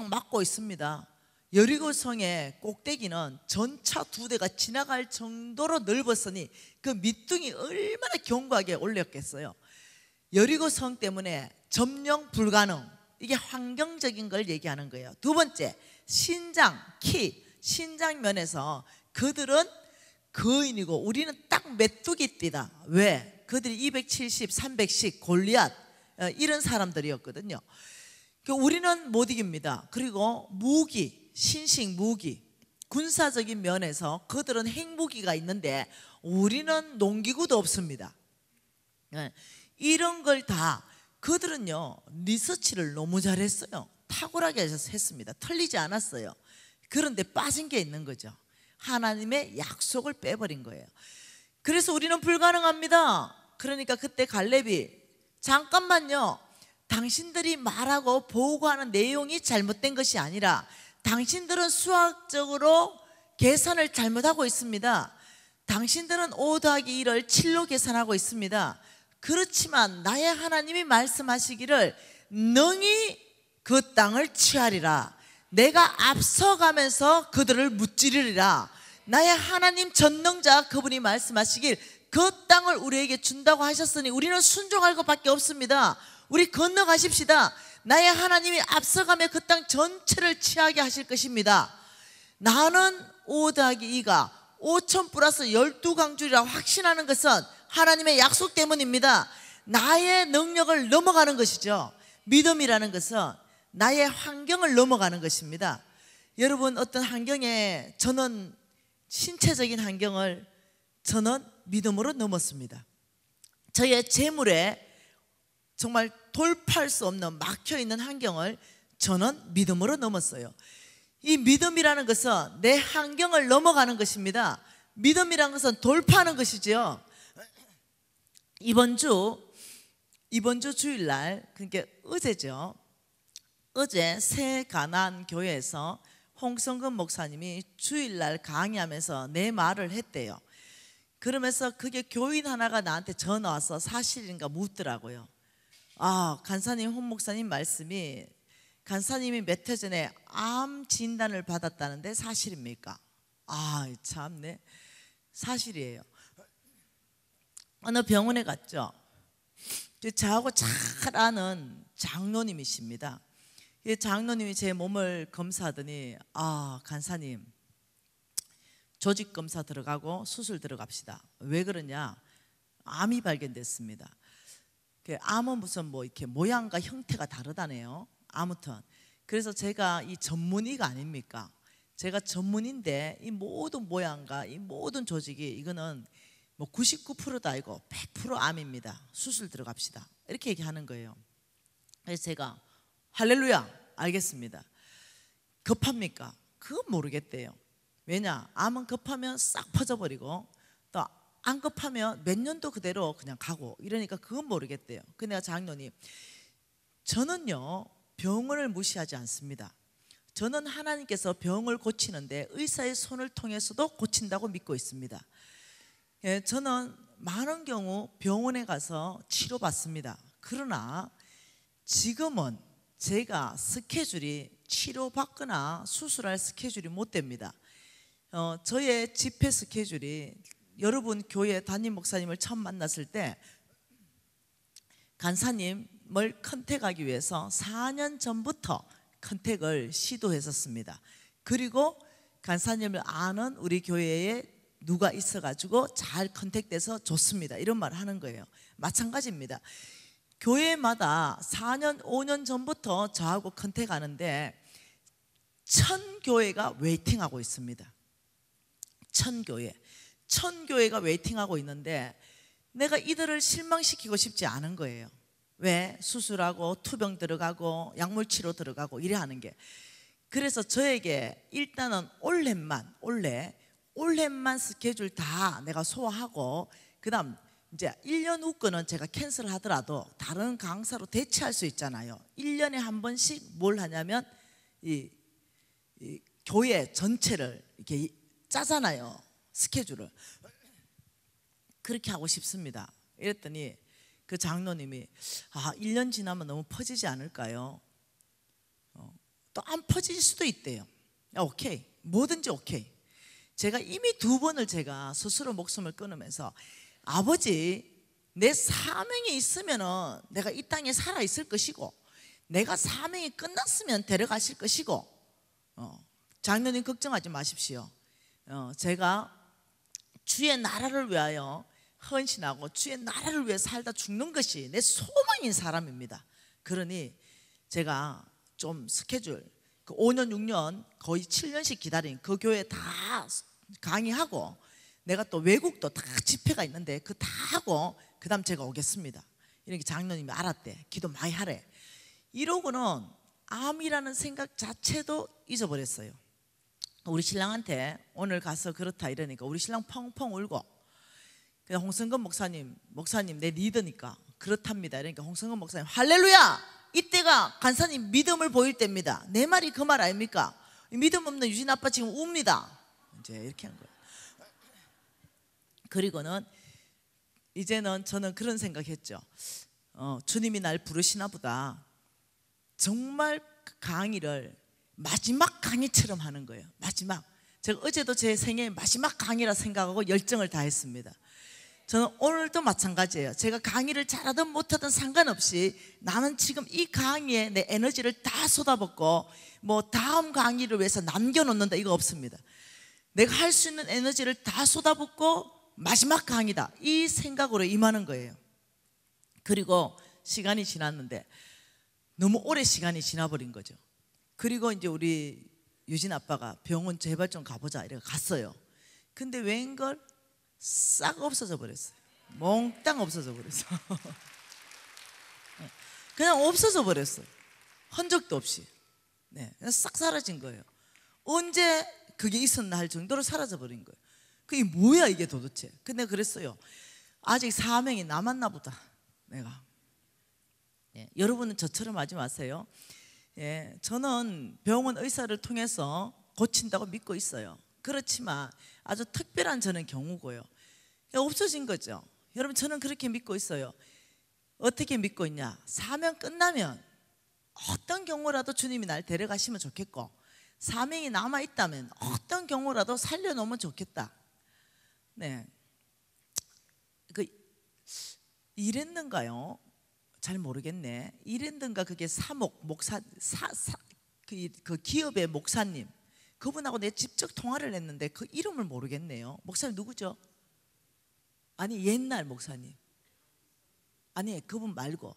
막고 있습니다. 여리고성의 꼭대기는 전차 2대가 지나갈 정도로 넓었으니 그 밑둥이 얼마나 견고하게 올렸겠어요. 여리고성 때문에 점령 불가능. 이게 환경적인 걸 얘기하는 거예요. 두 번째, 신장 면에서 그들은 거인이고 우리는 딱 메뚜기띠다. 왜? 그들이 270, 300씩 골리앗 이런 사람들이었거든요. 우리는 못 이깁니다. 그리고 무기, 신식 무기, 군사적인 면에서 그들은 핵무기가 있는데 우리는 농기구도 없습니다. 이런 걸 다 그들은요, 리서치를 너무 잘했어요. 탁월하게 했습니다. 틀리지 않았어요. 그런데 빠진 게 있는 거죠. 하나님의 약속을 빼버린 거예요. 그래서 우리는 불가능합니다. 그러니까 그때 갈렙이 잠깐만요, 당신들이 말하고 보고하는 내용이 잘못된 것이 아니라 당신들은 수학적으로 계산을 잘못하고 있습니다. 당신들은 5 더하기 1을 7로 계산하고 있습니다. 그렇지만 나의 하나님이 말씀하시기를 능히 그 땅을 취하리라. 내가 앞서가면서 그들을 무찌르리라. 나의 하나님 전능자 그분이 말씀하시길 그 땅을 우리에게 준다고 하셨으니 우리는 순종할 것밖에 없습니다. 우리 건너가십시다. 나의 하나님이 앞서가며 그 땅 전체를 취하게 하실 것입니다. 나는 5 더하기 2가 5천 플러스 12강줄이라 확신하는 것은 하나님의 약속 때문입니다. 나의 능력을 넘어가는 것이죠. 믿음이라는 것은 나의 환경을 넘어가는 것입니다. 여러분, 어떤 환경에 저는 신체적인 환경을 저는 믿음으로 넘었습니다. 저의 재물에 정말 돌파할 수 없는 막혀있는 환경을 저는 믿음으로 넘었어요. 이 믿음이라는 것은 내 환경을 넘어가는 것입니다. 믿음이라는 것은 돌파하는 것이죠. 이번 주 주일날, 그러니까 어제죠. 어제 새 가난 교회에서 홍성근 목사님이 주일날 강의하면서 내 말을 했대요. 그러면서 그게 교인 하나가 나한테 전화 와서 사실인가 묻더라고요. 간사님, 홍 목사님 말씀이 간사님이 몇 해 전에 암 진단을 받았다는데 사실입니까? 참네, 사실이에요. 어느 병원에 갔죠. 저하고 잘 아는 장로님이십니다. 이 장로님이 제 몸을 검사하더니 간사님, 조직 검사 들어가고 수술 들어갑시다. 왜 그러냐? 암이 발견됐습니다. 암은 무슨 뭐 이렇게 모양과 형태가 다르다네요. 아무튼 그래서 제가 이 전문의가 아닙니까? 제가 전문인데 이 모든 모양과 이 모든 조직이 이거는 뭐 99%도 아니고 100% 암입니다. 수술 들어갑시다. 이렇게 얘기하는 거예요. 그래서 제가 할렐루야, 알겠습니다. 급합니까? 그건 모르겠대요. 왜냐? 암은 급하면 싹 퍼져버리고 또 안 급하면 몇 년도 그대로 그냥 가고 이러니까 그건 모르겠대요. 근데 내가 장로님, 저는요 병을 무시하지 않습니다. 저는 하나님께서 병을 고치는데 의사의 손을 통해서도 고친다고 믿고 있습니다. 저는 많은 경우 병원에 가서 치료받습니다. 그러나 지금은 제가 스케줄이 치료받거나 수술할 스케줄이 못 됩니다. 저의 집회 스케줄이, 여러분 교회 담임 목사님을 처음 만났을 때 간사님을 컨택하기 위해서 4년 전부터 컨택을 시도했었습니다. 그리고 간사님을 아는 우리 교회에 누가 있어가지고 잘 컨택돼서 좋습니다, 이런 말을 하는 거예요. 마찬가지입니다. 교회마다 4년 5년 전부터 저하고 컨택하는데 1000교회가 웨이팅하고 있습니다. 1000교회가 웨이팅하고 있는데 내가 이들을 실망시키고 싶지 않은 거예요. 왜? 수술하고 투병 들어가고 약물치료 들어가고 이래 하는 게. 그래서 저에게 일단은 올해만 스케줄 다 내가 소화하고 그 다음 이제 1년 후 거는 제가 캔슬하더라도 다른 강사로 대체할 수 있잖아요. 1년에 한 번씩 뭘 하냐면 이 교회 전체를 이렇게 짜잖아요, 스케줄을. 그렇게 하고 싶습니다. 이랬더니 그 장로님이 1년 지나면 너무 퍼지지 않을까요? 또 안 퍼질 수도 있대요. 오케이, 뭐든지 오케이. 제가 이미 2번을 제가 스스로 목숨을 끊으면서 아버지, 내 사명이 있으면 내가 이 땅에 살아있을 것이고 내가 사명이 끝났으면 데려가실 것이고 장로님 걱정하지 마십시오. 제가 주의 나라를 위하여 헌신하고 주의 나라를 위해 살다 죽는 것이 내 소망인 사람입니다. 그러니 제가 좀 스케줄 5년 6년 거의 7년씩 기다린 그 교회 다 강의하고 내가 또 외국도 다 집회가 있는데 그 다 하고 그 다음 제가 오겠습니다. 이렇게 장로님이 알았대. 기도 많이 하래. 이러고는 암이라는 생각 자체도 잊어버렸어요. 우리 신랑한테 오늘 가서 그렇다 이러니까 우리 신랑 펑펑 울고, 그냥 홍성근 목사님 내 리더니까 그렇답니다. 그러니까 홍성근 목사님 할렐루야! 이때가 간사님 믿음을 보일 때입니다. 내 말이 그 말 아닙니까? 믿음 없는 유진 아빠 지금 웁니다. 이제 이렇게 한 거예요. 그리고는 이제는 저는 그런 생각했죠. 주님이 날 부르시나 보다. 정말 강의를 마지막 강의처럼 하는 거예요. 마지막. 제가 어제도 제 생애 마지막 강의라 생각하고 열정을 다했습니다. 저는 오늘도 마찬가지예요. 제가 강의를 잘하든 못하든 상관없이 나는 지금 이 강의에 내 에너지를 다 쏟아붓고 뭐 다음 강의를 위해서 남겨놓는다 이거 없습니다. 내가 할 수 있는 에너지를 다 쏟아붓고 마지막 강의다 이 생각으로 임하는 거예요. 그리고 시간이 지났는데 너무 오래 시간이 지나버린 거죠. 그리고 이제 우리 유진 아빠가 병원 제발 좀 가보자 이래 갔어요. 근데 웬걸 싹 없어져 버렸어요. 몽땅 없어져 버렸어. 그냥 없어져 버렸어요. 흔적도 없이. 네, 그냥 싹 사라진 거예요. 언제 그게 있었나 할 정도로 사라져 버린 거예요. 그게 뭐야 이게 도대체. 근데 그랬어요. 아직 사명이 남았나 보다 내가. 예, 여러분은 저처럼 하지 마세요. 예, 저는 병원 의사를 통해서 고친다고 믿고 있어요. 그렇지만 아주 특별한 저는 경우고요. 없어진 거죠. 여러분 저는 그렇게 믿고 있어요. 어떻게 믿고 있냐? 사명 끝나면 어떤 경우라도 주님이 날 데려가시면 좋겠고 사명이 남아있다면 어떤 경우라도 살려놓으면 좋겠다. 네, 이랬는가요? 잘 모르겠네. 이랬는가 그게 그 기업의 목사님 그분하고 내가 직접 통화를 했는데 그 이름을 모르겠네요. 목사님 누구죠? 아니 옛날 목사님. 아니 그분 말고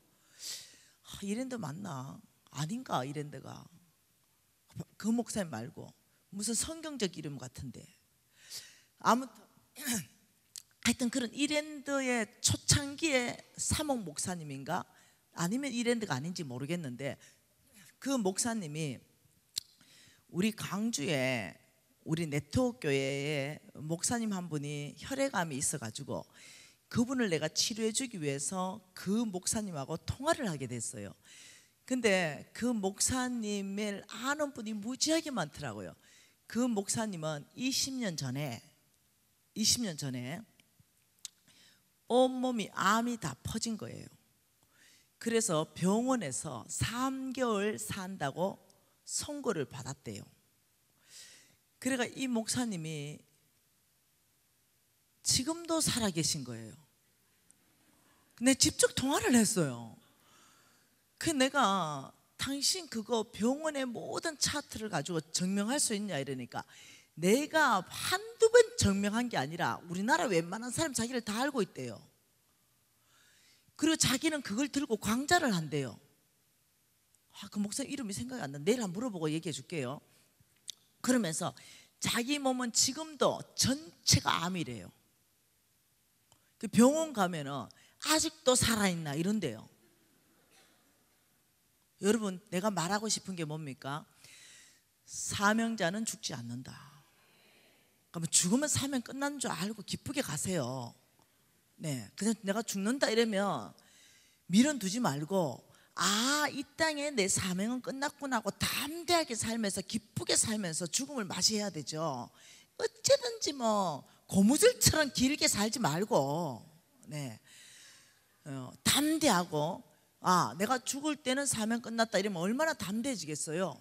이랜드 맞나? 아닌가 이랜드가. 그 목사님 말고 무슨 성경적 이름 같은데 아무튼 하여튼 그런 이랜드의 초창기의 사목 목사님인가? 아니면 이랜드가 아닌지 모르겠는데 그 목사님이 우리 광주에 우리 네트워크 교회에 목사님 한 분이 혈액암이 있어가지고 그분을 내가 치료해 주기 위해서 그 목사님하고 통화를 하게 됐어요. 근데 그 목사님을 아는 분이 무지하게 많더라고요. 그 목사님은 20년 전에 온몸이 암이 다 퍼진 거예요. 그래서 병원에서 3개월 산다고 선고를 받았대요. 그래가 이 목사님이 지금도 살아계신 거예요. 근데 직접 통화를 했어요. 그 내가 당신 그거 병원의 모든 차트를 가지고 증명할 수 있냐 이러니까 내가 한두 번 증명한 게 아니라 우리나라 웬만한 사람 자기를 다 알고 있대요. 그리고 자기는 그걸 들고 광자를 한대요. 그 목사님 이름이 생각이 안 나. 내일 한번 물어보고 얘기해 줄게요. 그러면서 자기 몸은 지금도 전체가 암이래요. 그 병원 가면은 아직도 살아있나 이런데요. 여러분 내가 말하고 싶은 게 뭡니까? 사명자는 죽지 않는다. 그러면 죽으면 사명 끝난 줄 알고 기쁘게 가세요. 네, 그냥 내가 죽는다 이러면 미련 두지 말고 이 땅에 내 사명은 끝났구나 하고 담대하게 살면서 기쁘게 살면서 죽음을 맞이해야 되죠. 어쩌든지 뭐 고무줄처럼 길게 살지 말고 네, 담대하고 내가 죽을 때는 사명 끝났다 이러면 얼마나 담대해지겠어요.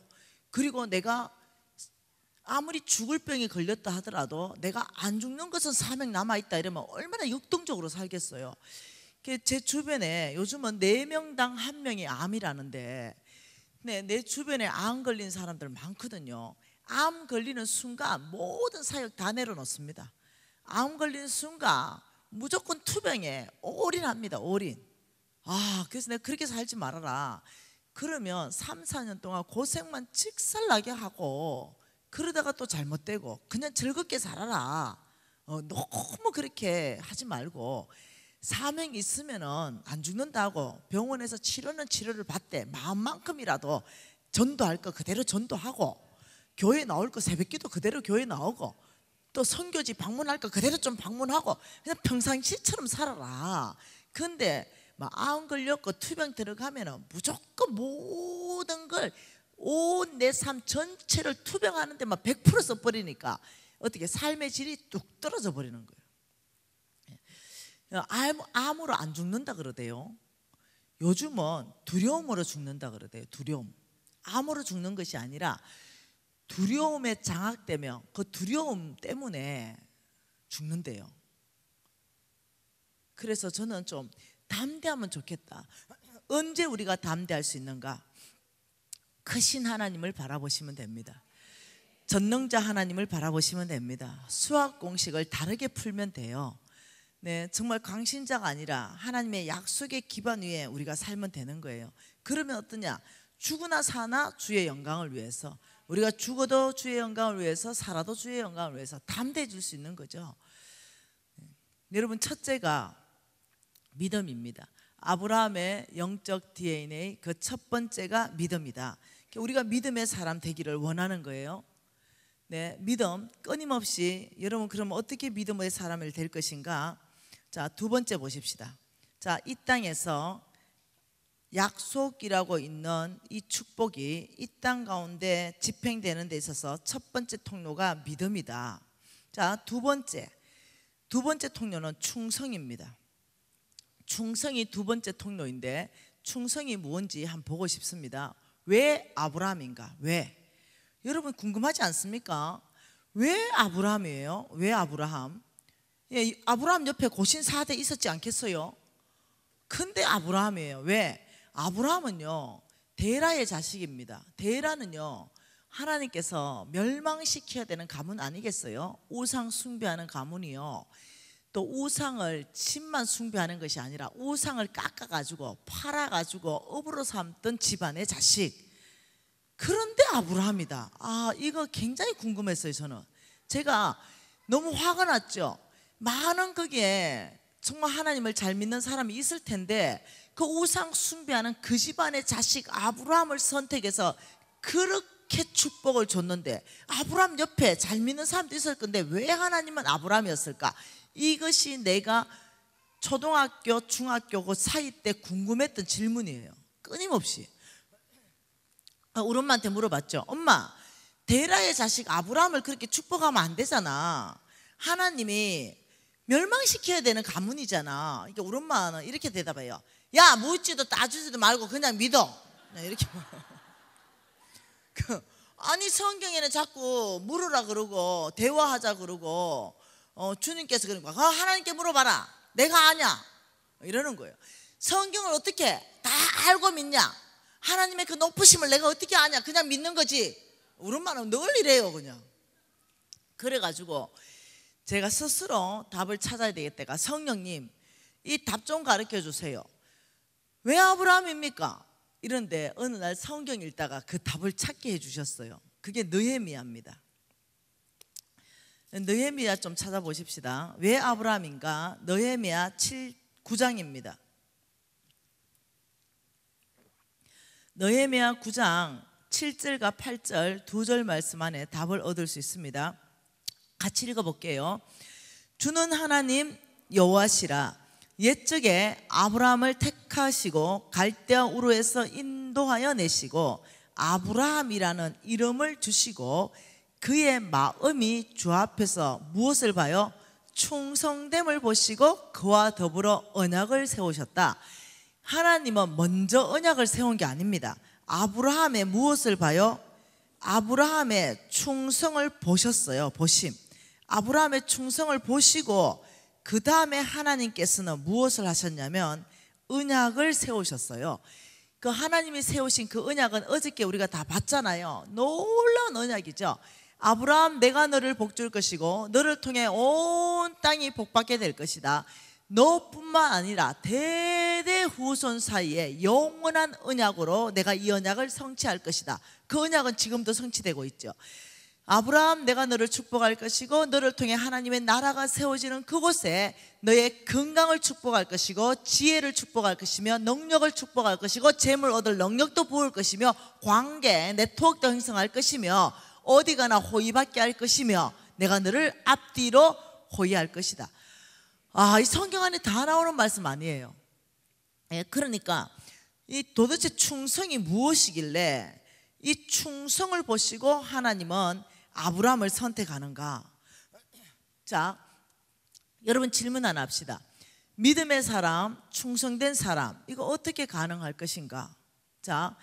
그리고 내가 아무리 죽을 병이 걸렸다 하더라도 내가 안 죽는 것은 사명 남아있다 이러면 얼마나 역동적으로 살겠어요. 제 주변에 요즘은 4명당 1명이 암이라는데 내 주변에 암 걸린 사람들 많거든요. 암 걸리는 순간 모든 사역 다 내려놓습니다. 암 걸리는 순간 무조건 투병에 올인합니다. 올인. 그래서 내가 그렇게 살지 말아라. 그러면 3, 4년 동안 고생만 직살나게 하고 그러다가 또 잘못되고 그냥 즐겁게 살아라. 너무 그렇게 하지 말고 사명이 있으면은 안 죽는다고 병원에서 치료를 받되 마음만큼이라도 전도할 거 그대로 전도하고 교회 나올 거 새벽기도 그대로 교회 나오고 또 선교지 방문할까 그대로 좀 방문하고 그냥 평상시처럼 살아라. 근데 막 암 걸렸고 투병 들어가면 무조건 모든 걸 온 내 삶 전체를 투병하는데 막 100% 써버리니까 어떻게 삶의 질이 뚝 떨어져 버리는 거예요. 암으로 안 죽는다 그러대요. 요즘은 두려움으로 죽는다 그러대요. 두려움. 암으로 죽는 것이 아니라 두려움에 장악되면 그 두려움 때문에 죽는데요. 그래서 저는 좀 담대하면 좋겠다. 언제 우리가 담대할 수 있는가? 크신 하나님을 바라보시면 됩니다. 전능자 하나님을 바라보시면 됩니다. 수학 공식을 다르게 풀면 돼요. 네, 정말 강신자가 아니라 하나님의 약속의 기반 위에 우리가 살면 되는 거예요. 그러면 어떠냐? 죽으나 사나 주의 영광을 위해서, 우리가 죽어도 주의 영광을 위해서, 살아도 주의 영광을 위해서 담대해질 수 있는 거죠. 여러분, 첫째가 믿음입니다. 아브라함의 영적 DNA 그 첫 번째가 믿음이다. 우리가 믿음의 사람 되기를 원하는 거예요. 네, 믿음 끊임없이. 여러분, 그러면 어떻게 믿음의 사람이 될 것인가? 자, 두 번째 보십시다. 자, 이 땅에서 약속이라고 있는 이 축복이 이 땅 가운데 집행되는 데 있어서 첫 번째 통로가 믿음이다. 자, 두 번째 통로는 충성입니다. 충성이 두 번째 통로인데 충성이 뭔지 한번 보고 싶습니다. 왜 아브라함인가? 왜? 여러분 궁금하지 않습니까? 왜 아브라함이에요? 왜 아브라함? 예, 아브라함 옆에 고신 4대 있었지 않겠어요? 근데 아브라함이에요. 왜? 아브라함은요 데라의 자식입니다. 데라는요 하나님께서 멸망시켜야 되는 가문 아니겠어요? 우상 숭배하는 가문이요. 또 우상을 신만 숭배하는 것이 아니라 우상을 깎아가지고 팔아가지고 업으로 삼던 집안의 자식. 그런데 아브라함이다. 아, 이거 굉장히 궁금했어요. 저는 제가 너무 화가 났죠. 많은 거기에 정말 하나님을 잘 믿는 사람이 있을 텐데 그 우상 숭배하는 그 집안의 자식 아브라함을 선택해서 그렇게 축복을 줬는데 아브라함 옆에 잘 믿는 사람도 있을 건데 왜 하나님은 아브라함이었을까? 이것이 내가 초등학교, 중학교 그 사이 때 궁금했던 질문이에요. 끊임없이 우리 엄마한테 물어봤죠. 엄마, 데라의 자식 아브라함을 그렇게 축복하면 안 되잖아. 하나님이 멸망시켜야 되는 가문이잖아. 그러니까 우리 엄마는 이렇게 대답해요. 야, 묻지도 따지지도 말고 그냥 믿어. 이렇게 아니 성경에는 자꾸 물으라 그러고 대화하자 그러고 주님께서 그런 거야. 하나님께 물어봐라. 내가 아냐. 이러는 거예요. 성경을 어떻게 다 알고 믿냐? 하나님의 그 높으심을 내가 어떻게 아냐? 그냥 믿는 거지. 우리 엄마는 늘 이래요. 그냥. 그래가지고 제가 스스로 답을 찾아야 되겠다가 성령님 이 답 좀 가르쳐 주세요. 왜 아브라함입니까? 이런데 어느 날 성경 읽다가 그 답을 찾게 해주셨어요. 그게 느헤미야입니다. 느헤미야 좀 찾아보십시다. 왜 아브라함인가? 느헤미야 9장입니다. 느헤미야 9장 7절과 8절 두 절 말씀 안에 답을 얻을 수 있습니다. 같이 읽어볼게요. 주는 하나님 여호와시라. 옛적에 아브라함을 택하시고 갈대아 우르에서 인도하여 내시고 아브라함이라는 이름을 주시고 그의 마음이 주 앞에서 무엇을 봐요? 충성됨을 보시고 그와 더불어 언약을 세우셨다. 하나님은 먼저 언약을 세운 게 아닙니다. 아브라함의 무엇을 봐요? 아브라함의 충성을 보셨어요. 보심. 아브라함의 충성을 보시고 그 다음에 하나님께서는 무엇을 하셨냐면 언약을 세우셨어요. 그 하나님이 세우신 그 언약은 어저께 우리가 다 봤잖아요. 놀라운 언약이죠. 아브라함, 내가 너를 복줄 것이고 너를 통해 온 땅이 복받게 될 것이다. 너뿐만 아니라 대대 후손 사이에 영원한 언약으로 내가 이 언약을 성취할 것이다. 그 언약은 지금도 성취되고 있죠. 아브라함, 내가 너를 축복할 것이고 너를 통해 하나님의 나라가 세워지는 그곳에 너의 건강을 축복할 것이고 지혜를 축복할 것이며 능력을 축복할 것이고 재물 얻을 능력도 부을 것이며 관계, 네트워크도 형성할 것이며 어디 가나 호의받게 할 것이며 내가 너를 앞뒤로 호위할 것이다. 이 성경 안에 다 나오는 말씀 아니에요. 그러니까 이 도대체 충성이 무엇이길래 이 충성을 보시고 하나님은 아브라함을 선택하는가? 자, 여러분 질문 하나 합시다. 믿음의 사람, 충성된 사람, 이거 어떻게 가능할 것인가? 자,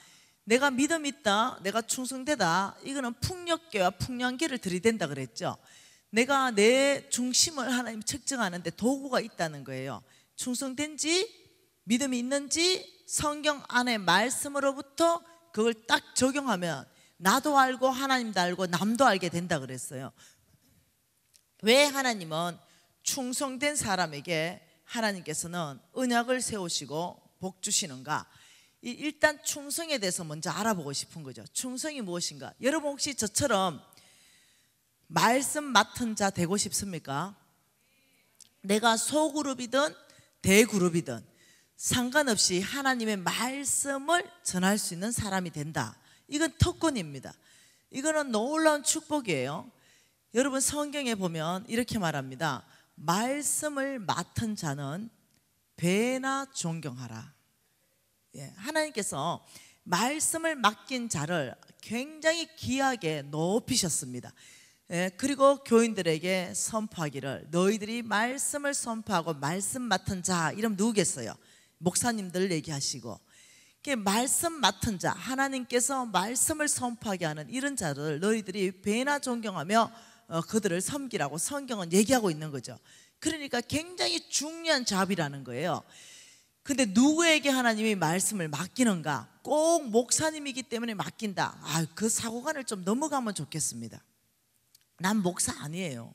내가 믿음 있다, 내가 충성되다, 이거는 풍력계와 풍량계를 들이댄다 그랬죠. 내가 내 중심을 하나님 측정하는데 도구가 있다는 거예요. 충성된지, 믿음이 있는지 성경 안에 말씀으로부터 그걸 딱 적용하면 나도 알고 하나님도 알고 남도 알게 된다 그랬어요. 왜 하나님은 충성된 사람에게 하나님께서는 언약을 세우시고 복 주시는가? 일단 충성에 대해서 먼저 알아보고 싶은 거죠. 충성이 무엇인가? 여러분 혹시 저처럼 말씀 맡은 자 되고 싶습니까? 내가 소그룹이든 대그룹이든 상관없이 하나님의 말씀을 전할 수 있는 사람이 된다. 이건 특권입니다. 이거는 놀라운 축복이에요. 여러분 성경에 보면 이렇게 말합니다. 말씀을 맡은 자는 배나 존경하라. 하나님께서 말씀을 맡긴 자를 굉장히 귀하게 높이셨습니다. 그리고 교인들에게 선포하기를 너희들이 말씀을 선포하고 말씀 맡은 자, 이러면 누구겠어요? 목사님들 얘기하시고, 말씀 맡은 자, 하나님께서 말씀을 선포하게 하는 이런 자를 너희들이 배나 존경하며 그들을 섬기라고 성경은 얘기하고 있는 거죠. 그러니까 굉장히 중요한 잡이라는 거예요. 근데 누구에게 하나님이 말씀을 맡기는가? 꼭 목사님이기 때문에 맡긴다. 그 사고관을 좀 넘어가면 좋겠습니다. 난 목사 아니에요.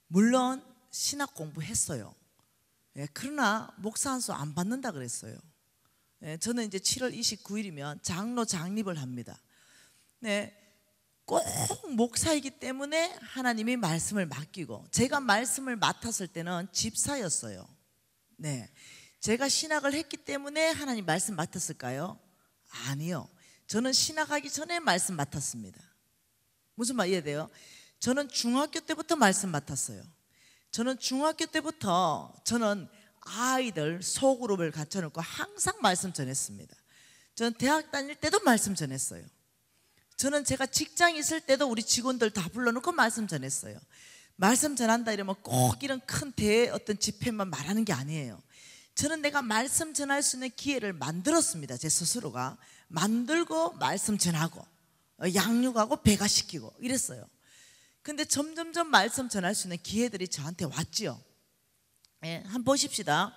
물론 신학 공부했어요. 그러나 목사 한 수 안 받는다 그랬어요. 저는 이제 7월 29일이면 장로 장립을 합니다. 꼭 목사이기 때문에 하나님이 말씀을 맡기고, 제가 말씀을 맡았을 때는 집사였어요. 제가 신학을 했기 때문에 하나님 말씀 맡았을까요? 아니요. 저는 신학하기 전에 말씀 맡았습니다. 무슨 말 이해돼요? 저는 중학교 때부터 말씀 맡았어요. 저는 중학교 때부터 저는 아이들 소그룹을 갖춰놓고 항상 말씀 전했습니다. 저는 대학 다닐 때도 말씀 전했어요. 저는 제가 직장에 있을 때도 우리 직원들 다 불러놓고 말씀 전했어요. 말씀 전한다 이러면 꼭 이런 큰 어떤 집회만 말하는 게 아니에요. 저는 내가 말씀 전할 수 있는 기회를 만들었습니다. 제 스스로가 만들고 말씀 전하고 양육하고 배가시키고 이랬어요. 근데 점점점 말씀 전할 수 있는 기회들이 저한테 왔지요. 한번 보십시다.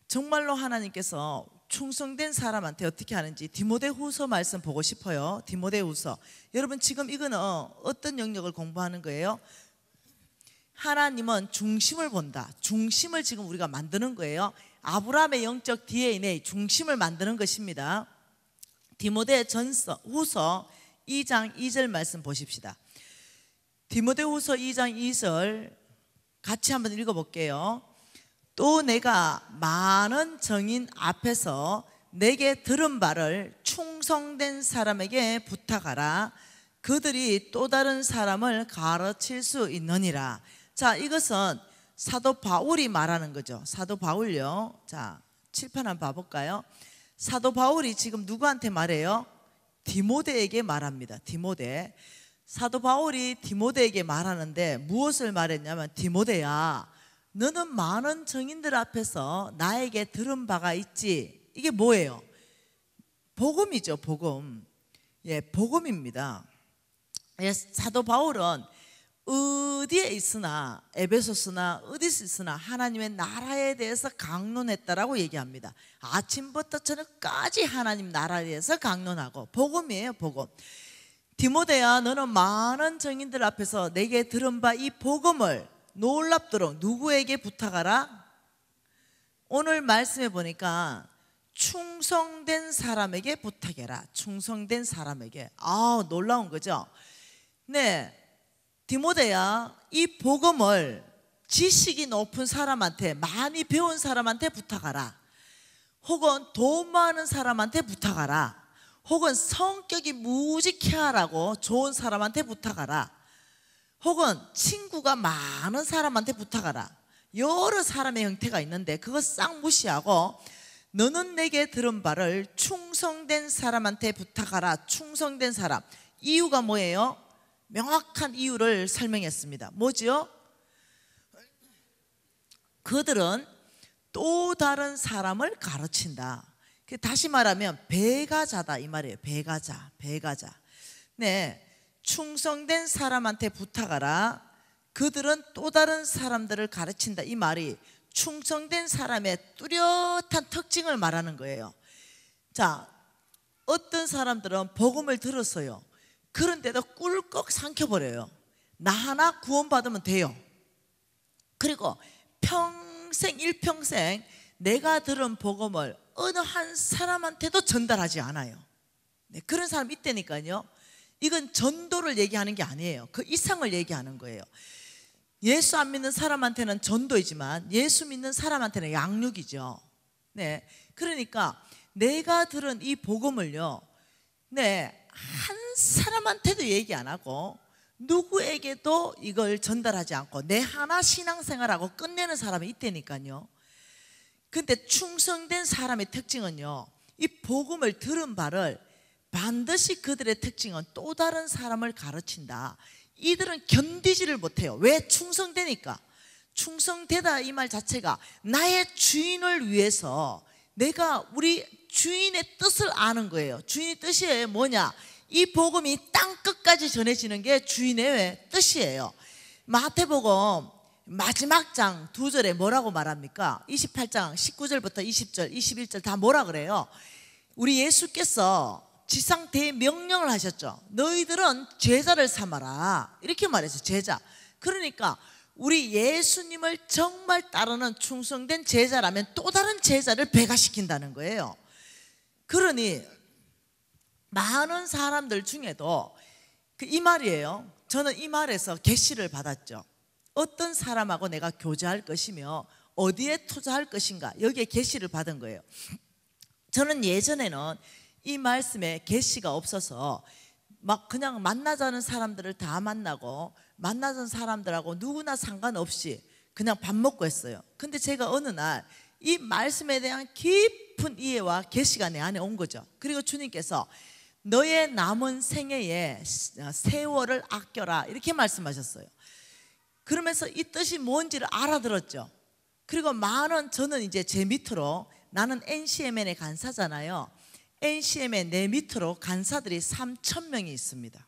정말로 하나님께서 충성된 사람한테 어떻게 하는지 디모데후서 말씀 보고 싶어요. 디모데후서. 여러분 지금 이거는 어떤 영역을 공부하는 거예요? 하나님은 중심을 본다. 중심을 지금 우리가 만드는 거예요. 아브라함의 영적 DNA 중심을 만드는 것입니다. 디모데전서 후서 2장 2절 말씀 보십시다. 디모데후서 2장 2절 같이 한번 읽어볼게요. 또 내가 많은 정인 앞에서 내게 들은 바를 충성된 사람에게 부탁하라. 그들이 또 다른 사람을 가르칠 수 있느니라. 자, 이것은 사도 바울이 말하는 거죠. 사도 바울요. 자, 칠판 한번 봐볼까요? 사도 바울이 지금 누구한테 말해요? 디모데에게 말합니다. 디모데. 사도 바울이 디모데에게 말하는데 무엇을 말했냐면, 디모데야, 너는 많은 정인들 앞에서 나에게 들은 바가 있지. 이게 뭐예요? 복음이죠. 복음. 복음입니다. 사도 바울은 어디에 있으나, 에베소스나 어디서 있으나 하나님의 나라에 대해서 강론했다라고 얘기합니다. 아침부터 저녁까지 하나님 나라에 대해서 강론하고, 복음이에요. 복음. 디모데야, 너는 많은 정인들 앞에서 내게 들은 바 이 복음을 놀랍도록 누구에게 부탁하라? 오늘 말씀해 보니까 충성된 사람에게 부탁해라. 충성된 사람에게. 놀라운 거죠. 디모데야, 이 복음을 지식이 높은 사람한테, 많이 배운 사람한테 부탁하라. 혹은 돈 많은 사람한테 부탁하라. 혹은 성격이 무지케 하라고 좋은 사람한테 부탁하라. 혹은 친구가 많은 사람한테 부탁하라. 여러 사람의 형태가 있는데 그거 싹 무시하고 너는 내게 들은 바를 충성된 사람한테 부탁하라. 충성된 사람, 이유가 뭐예요? 명확한 이유를 설명했습니다. 뭐지요? 그들은 또 다른 사람을 가르친다. 다시 말하면 배가자다 이 말이에요. 배가자. 네, 충성된 사람한테 부탁하라. 그들은 또 다른 사람들을 가르친다. 이 말이 충성된 사람의 뚜렷한 특징을 말하는 거예요. 자, 어떤 사람들은 복음을 들었어요. 그런데도 꿀꺽 삼켜버려요. 나 하나 구원받으면 돼요. 그리고 일평생 내가 들은 복음을 어느 한 사람한테도 전달하지 않아요. 네, 그런 사람 있다니까요. 이건 전도를 얘기하는 게 아니에요. 그 이상을 얘기하는 거예요. 예수 안 믿는 사람한테는 전도이지만 예수 믿는 사람한테는 양육이죠. 네, 그러니까 내가 들은 이 복음을요, 네, 한 사람한테도 얘기 안 하고 누구에게도 이걸 전달하지 않고 내 하나 신앙생활하고 끝내는 사람이 있다니까요. 근데 충성된 사람의 특징은요, 이 복음을 들은 바를 반드시 그들의 특징은 또 다른 사람을 가르친다. 이들은 견디지를 못해요. 왜? 충성되니까. 충성되다 이 말 자체가 나의 주인을 위해서 내가 우리 주인의 뜻을 아는 거예요. 주인의 뜻이 뭐냐? 이 복음이 땅 끝까지 전해지는 게 주인의 뜻이에요. 마태복음 마지막 장 2절에 뭐라고 말합니까? 28장 19절부터 20절 21절 다 뭐라 그래요? 우리 예수께서 지상 대명령을 하셨죠. 너희들은 제자를 삼아라, 이렇게 말해서 제자. 그러니까 우리 예수님을 정말 따르는 충성된 제자라면 또 다른 제자를 배가시킨다는 거예요. 그러니 많은 사람들 중에도 이 말이에요. 저는 이 말에서 계시를 받았죠. 어떤 사람하고 내가 교제할 것이며 어디에 투자할 것인가, 여기에 계시를 받은 거예요. 저는 예전에는 이 말씀에 계시가 없어서 막 그냥 만나자는 사람들을 다 만나고 만나자는 사람들하고 누구나 상관없이 그냥 밥 먹고 했어요. 근데 제가 어느 날 이 말씀에 대한 깊은 이해와 계시가 내 안에 온 거죠. 그리고 주님께서 너의 남은 생애에 세월을 아껴라, 이렇게 말씀하셨어요. 그러면서 이 뜻이 뭔지를 알아들었죠. 그리고 저는 이제 제 밑으로, 나는 NCMN의 간사잖아요. NCM의 내 밑으로 간사들이 3,000명이 있습니다.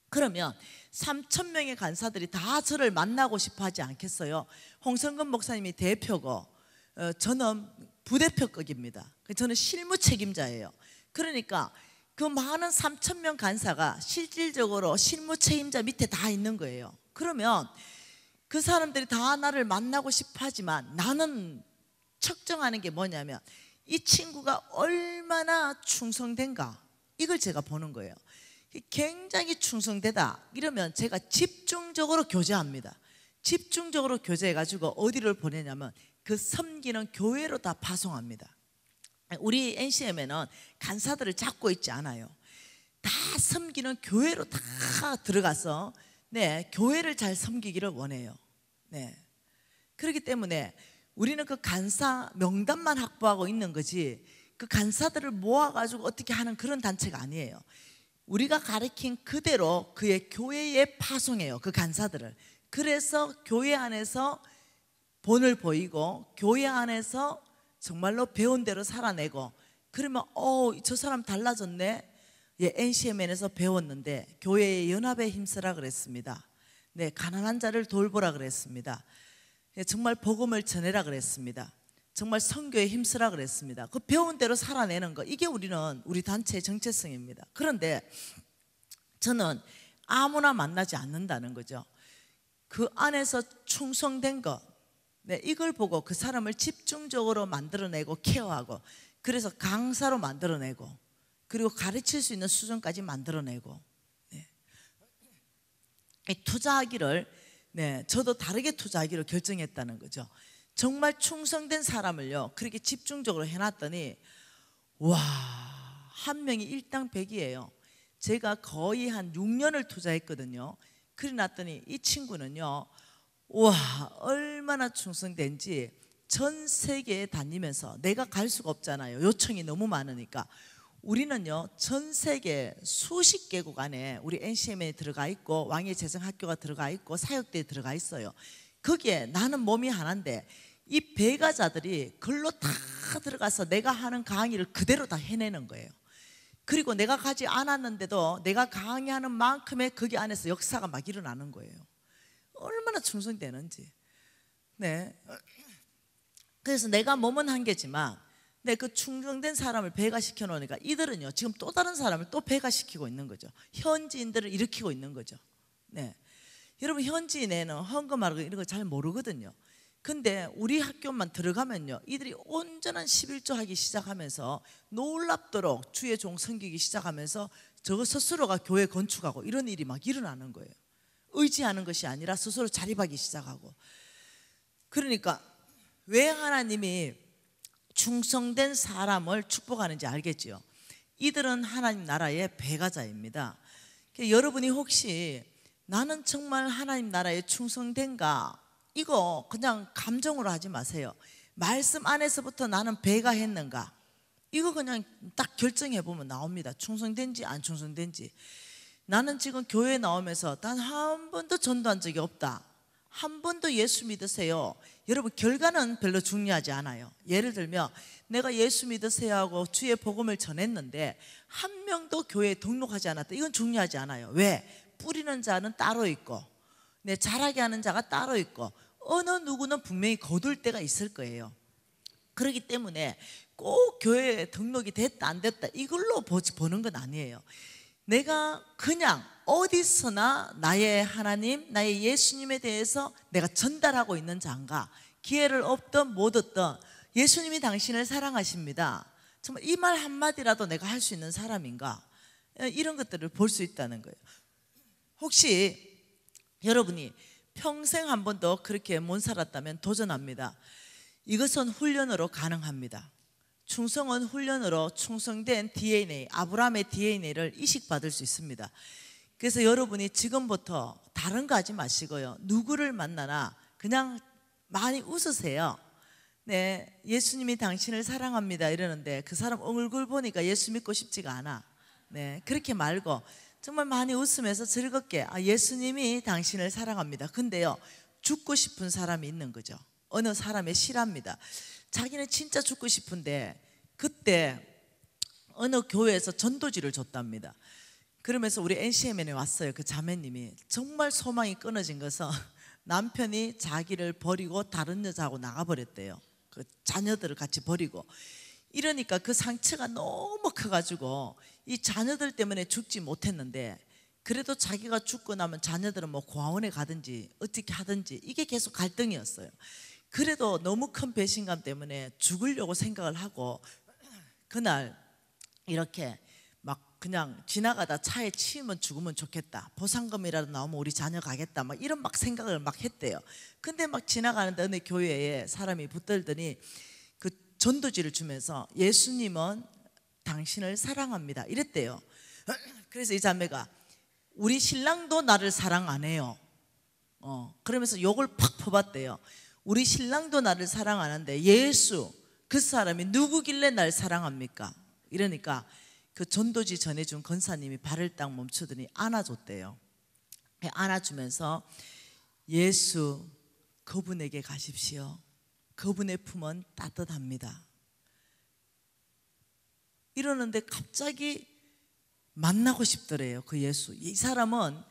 그러면 3,000명의 간사들이 다 저를 만나고 싶어 하지 않겠어요? 홍성근 목사님이 대표고 저는 부대표급입니다. 저는 실무 책임자예요. 그러니까 그 많은 3,000명 간사가 실질적으로 실무 책임자 밑에 다 있는 거예요. 그러면 그 사람들이 다 나를 만나고 싶어 하지만 나는 측정하는 게 뭐냐면 이 친구가 얼마나 충성된가, 이걸 제가 보는 거예요. 굉장히 충성되다 이러면 제가 집중적으로 교제합니다. 집중적으로 교제해가지고 어디를 보내냐면 그 섬기는 교회로 다 파송합니다. 우리 NCM에는 간사들을 잡고 있지 않아요. 다 섬기는 교회로 다 들어가서 교회를 잘 섬기기를 원해요. 그렇기 때문에 우리는 그 간사 명단만 확보하고 있는 거지 그 간사들을 모아가지고 어떻게 하는 그런 단체가 아니에요. 우리가 가르친 그대로 그의 교회에 파송해요, 그 간사들을. 그래서 교회 안에서 본을 보이고 교회 안에서 정말로 배운 대로 살아내고, 그러면 저 사람 달라졌네. NCMN에서 배웠는데 교회의 연합에 힘쓰라 그랬습니다. 가난한 자를 돌보라 그랬습니다. 정말 복음을 전해라 그랬습니다. 정말 선교에 힘쓰라 그랬습니다. 그 배운 대로 살아내는 거, 이게 우리 단체의 정체성입니다. 그런데 저는 아무나 만나지 않는다는 거죠. 그 안에서 충성된 것, 이걸 보고 그 사람을 집중적으로 만들어내고 케어하고, 그래서 강사로 만들어내고, 그리고 가르칠 수 있는 수준까지 만들어내고, 투자하기를, 저도 다르게 투자하기로 결정했다는 거죠. 정말 충성된 사람을요 그렇게 집중적으로 해놨더니 와, 한 명이 일당 100이에요. 제가 거의 한 6년을 투자했거든요. 그래 놨더니 이 친구는요, 와, 얼마나 충성된지 전 세계에 다니면서, 내가 갈 수가 없잖아요. 요청이 너무 많으니까. 우리는요, 전 세계 수십 개국 안에 우리 NCM에 들어가 있고 왕의 재정학교가 들어가 있고 사역대에 들어가 있어요. 거기에 나는 몸이 하나인데 이 배가자들이 글로 다 들어가서 내가 하는 강의를 그대로 다 해내는 거예요. 그리고 내가 가지 않았는데도 내가 강의하는 만큼의 거기 안에서 역사가 막 일어나는 거예요. 얼마나 충성되는지. 네. 그래서 내가 몸은 한 개지만 그 충성된 사람을 배가시켜 놓으니까 이들은요, 지금 또 다른 사람을 또 배가시키고 있는 거죠. 현지인들을 일으키고 있는 거죠. 네. 여러분, 현지인에는 헌금하고 이런 거 잘 모르거든요. 근데 우리 학교만 들어가면요, 이들이 온전한 11조 하기 시작하면서 놀랍도록 주의 종 섬기기 시작하면서 저 스스로가 교회 건축하고 이런 일이 막 일어나는 거예요. 의지하는 것이 아니라 스스로 자립하기 시작하고. 그러니까 왜 하나님이 충성된 사람을 축복하는지 알겠죠? 이들은 하나님 나라의 배가자입니다. 여러분이 혹시 나는 정말 하나님 나라에 충성된가? 이거 그냥 감정으로 하지 마세요. 말씀 안에서부터 나는 배가 했는가? 이거 그냥 딱 결정해 보면 나옵니다. 충성된지 안 충성된지. 나는 지금 교회에 나오면서 단 한 번도 전도한 적이 없다. 한 번도 예수 믿으세요. 여러분, 결과는 별로 중요하지 않아요. 예를 들면 내가 예수 믿으세요 하고 주의 복음을 전했는데 한 명도 교회에 등록하지 않았다. 이건 중요하지 않아요. 왜? 뿌리는 자는 따로 있고 잘하게 하는 자가 따로 있고 어느 누구는 분명히 거둘 때가 있을 거예요. 그렇기 때문에 꼭 교회에 등록이 됐다 안 됐다 이걸로 보는 건 아니에요. 내가 그냥 어디서나 나의 하나님, 나의 예수님에 대해서 내가 전달하고 있는 자인가? 기회를 얻든 못 얻든 예수님이 당신을 사랑하십니다. 정말 이 말 한마디라도 내가 할 수 있는 사람인가? 이런 것들을 볼 수 있다는 거예요. 혹시 여러분이 평생 한 번도 그렇게 못 살았다면 도전합니다. 이것은 훈련으로 가능합니다. 충성은 훈련으로 충성된 DNA, 아브라함의 DNA를 이식받을 수 있습니다. 그래서 여러분이 지금부터 다른 거 하지 마시고요, 누구를 만나나 그냥 많이 웃으세요. 네, 예수님이 당신을 사랑합니다 이러는데 그 사람 얼굴 보니까 예수 믿고 싶지가 않아. 네, 그렇게 말고 정말 많이 웃으면서 즐겁게 예수님이 당신을 사랑합니다. 근데요, 죽고 싶은 사람이 있는 거죠. 어느 사람의 실화입니다. 자기는 진짜 죽고 싶은데 그때 어느 교회에서 전도지를 줬답니다. 그러면서 우리 NCM에 왔어요. 그 자매님이 정말 소망이 끊어진 것은 남편이 자기를 버리고 다른 여자하고 나가버렸대요. 그 자녀들을 같이 버리고. 이러니까 그 상처가 너무 커가지고 이 자녀들 때문에 죽지 못했는데 그래도 자기가 죽고 나면 자녀들은 뭐 고아원에 가든지 어떻게 하든지 이게 계속 갈등이었어요. 그래도 너무 큰 배신감 때문에 죽으려고 생각을 하고 그날 이렇게 막 그냥 지나가다 차에 치이면 죽으면 좋겠다, 보상금이라도 나오면 우리 자녀 가겠다, 막 이런 막 생각을 막 했대요. 근데 막 지나가는데 어느 교회에 사람이 붙들더니 그 전도지를 주면서 예수님은 당신을 사랑합니다 이랬대요. 그래서 이 자매가 우리 신랑도 나를 사랑 안 해요. 그러면서 욕을 팍 퍼봤대요. 우리 신랑도 나를 사랑 안 하는데 예수 그 사람이 누구길래 날 사랑합니까? 이러니까 그 전도지 전해준 권사님이 발을 딱 멈추더니 안아줬대요. 안아주면서 예수 그분에게 가십시오. 그분의 품은 따뜻합니다. 이러는데 갑자기 만나고 싶더래요. 그 예수. 이 사람은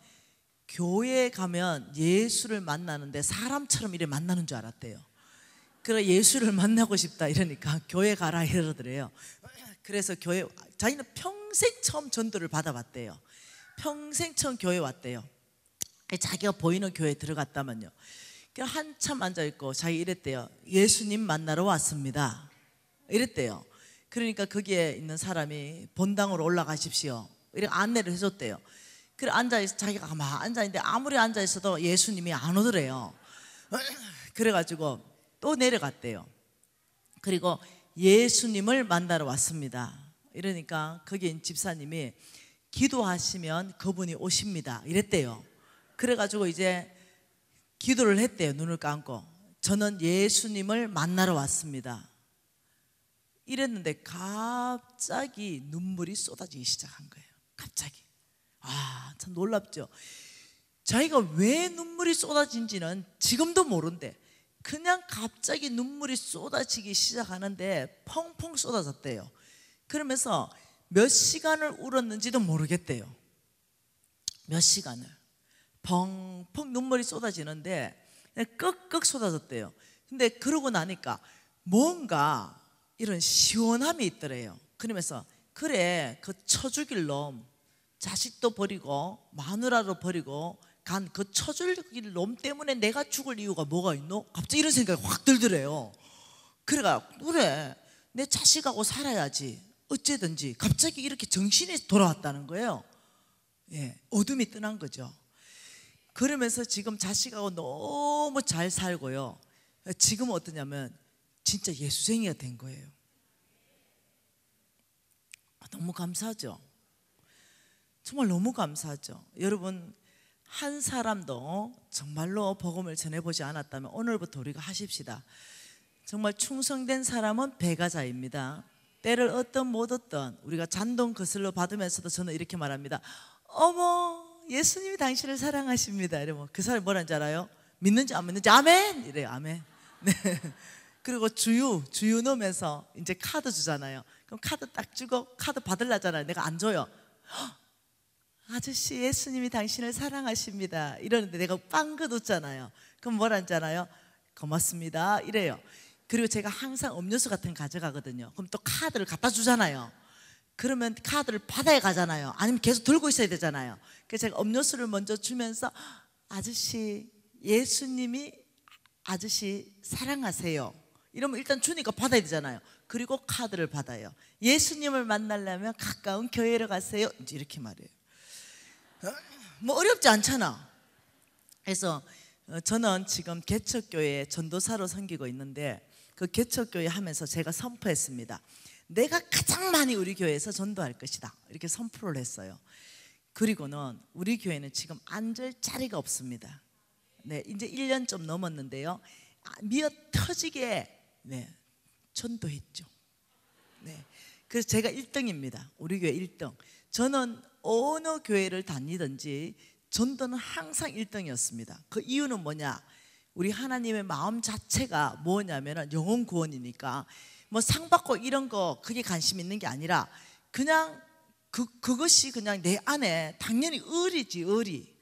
교회에 가면 예수를 만나는데 사람처럼 이래 만나는 줄 알았대요. 그래 예수를 만나고 싶다 이러니까 교회 가라 이러더래요. 그래서 교회, 자기는 평생 처음 전도를 받아봤대요. 평생 처음 교회 왔대요. 자기가 보이는 교회에 들어갔다면요, 한참 앉아있고 자기 이랬대요. 예수님 만나러 왔습니다 이랬대요. 그러니까 거기에 있는 사람이 본당으로 올라가십시오 이렇게 안내를 해줬대요. 그래 앉아있어, 자기가 가만히 앉아있는데 아무리 앉아있어도 예수님이 안 오더래요. 그래가지고 또 내려갔대요. 그리고 예수님을 만나러 왔습니다 이러니까 거기 집사님이 기도하시면 그분이 오십니다 이랬대요. 그래가지고 이제 기도를 했대요. 눈을 감고. 저는 예수님을 만나러 왔습니다. 이랬는데 갑자기 눈물이 쏟아지기 시작한 거예요. 갑자기. 참 놀랍죠. 자기가 왜 눈물이 쏟아진지는 지금도 모른대. 그냥 갑자기 눈물이 쏟아지기 시작하는데 펑펑 쏟아졌대요. 그러면서 몇 시간을 울었는지도 모르겠대요. 몇 시간을 펑펑 눈물이 쏟아지는데 끄끄 쏟아졌대요. 근데 그러고 나니까 뭔가 이런 시원함이 있더래요. 그러면서 그래, 그 쳐 죽일 놈, 자식도 버리고 마누라도 버리고 간 그 쳐 죽일 놈 때문에 내가 죽을 이유가 뭐가 있노? 갑자기 이런 생각이 확 들더래요. 그래 내 자식하고 살아야지, 어째든지. 갑자기 이렇게 정신이 돌아왔다는 거예요. 어둠이 떠난 거죠. 그러면서 지금 자식하고 너무 잘 살고요. 지금은 어떠냐면 진짜 예수쟁이가 된 거예요. 너무 감사하죠. 정말 너무 감사하죠. 여러분, 한 사람도 정말로 복음을 전해보지 않았다면 오늘부터 우리가 하십시다. 정말 충성된 사람은 배가자입니다. 때를 얻든 못 얻든 우리가 잔돈 거슬러 받으면서도 저는 이렇게 말합니다. 어머, 예수님이 당신을 사랑하십니다. 이러면 그 사람이 뭐라는 줄 알아요? 믿는지 안 믿는지 아멘! 이래요. 아멘. 네. 그리고 주유 넣으면서 이제 카드 주잖아요. 그럼 카드 딱 주고 카드 받으려잖아요. 내가 안 줘요. 아저씨, 예수님이 당신을 사랑하십니다. 이러는데 내가 빵긋 웃잖아요. 그럼 뭐라는 줄 알아요? 고맙습니다. 이래요. 그리고 제가 항상 음료수 같은 거 가져가거든요. 그럼 또 카드를 갖다 주잖아요. 그러면 카드를 받아야 가잖아요. 아니면 계속 들고 있어야 되잖아요. 그래서 제가 음료수를 먼저 주면서 아저씨, 예수님이 아저씨 사랑하세요. 이러면 일단 주니까 받아야 되잖아요. 그리고 카드를 받아요. 예수님을 만나려면 가까운 교회로 가세요. 이제 이렇게 말해요. 뭐 어렵지 않잖아. 그래서 저는 지금 개척교회 전도사로 섬기고 있는데 그 개척교회 하면서 제가 선포했습니다. 내가 가장 많이 우리 교회에서 전도할 것이다. 이렇게 선포를 했어요. 그리고는 우리 교회는 지금 앉을 자리가 없습니다. 네, 이제 1년 좀 넘었는데요. 미어 터지게 전도했죠. 네, 그래서 제가 1등입니다. 우리 교회 1등. 저는 어느 교회를 다니든지 전도는 항상 1등이었습니다. 그 이유는 뭐냐? 우리 하나님의 마음 자체가 뭐냐면 영혼 구원이니까 뭐 상 받고 이런 거 그게 관심 있는 게 아니라 그냥 그것이 그냥 내 안에 당연히 의리지. 의리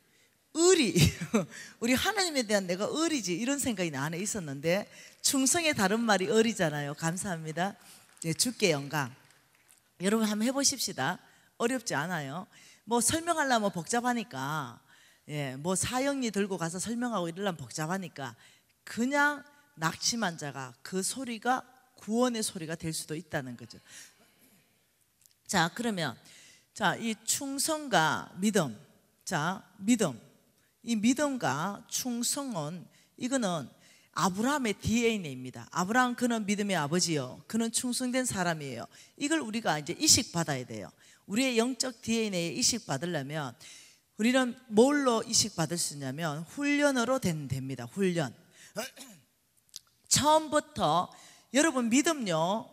우리 하나님에 대한 내가 의리지, 이런 생각이 내 안에 있었는데 충성의 다른 말이 의리잖아요. 감사합니다. 주께 영광. 여러분 한번 해보십시다. 어렵지 않아요. 뭐 설명하려면 복잡하니까, 뭐 사형리 들고 가서 설명하고 이러려면 복잡하니까 그냥 낙심한 자가 그 소리가 구원의 소리가 될 수도 있다는 거죠. 자, 그러면 이 충성과 믿음. 믿음. 이 믿음과 충성은 이거는 아브라함의 DNA입니다. 아브라함, 그는 믿음의 아버지요, 그는 충성된 사람이에요. 이걸 우리가 이제 이식받아야 돼요. 우리의 영적 DNA에 이식받으려면 우리는 뭘로 이식받을 수 있냐면 훈련으로 됩니다. 훈련. 처음부터 여러분 믿음요,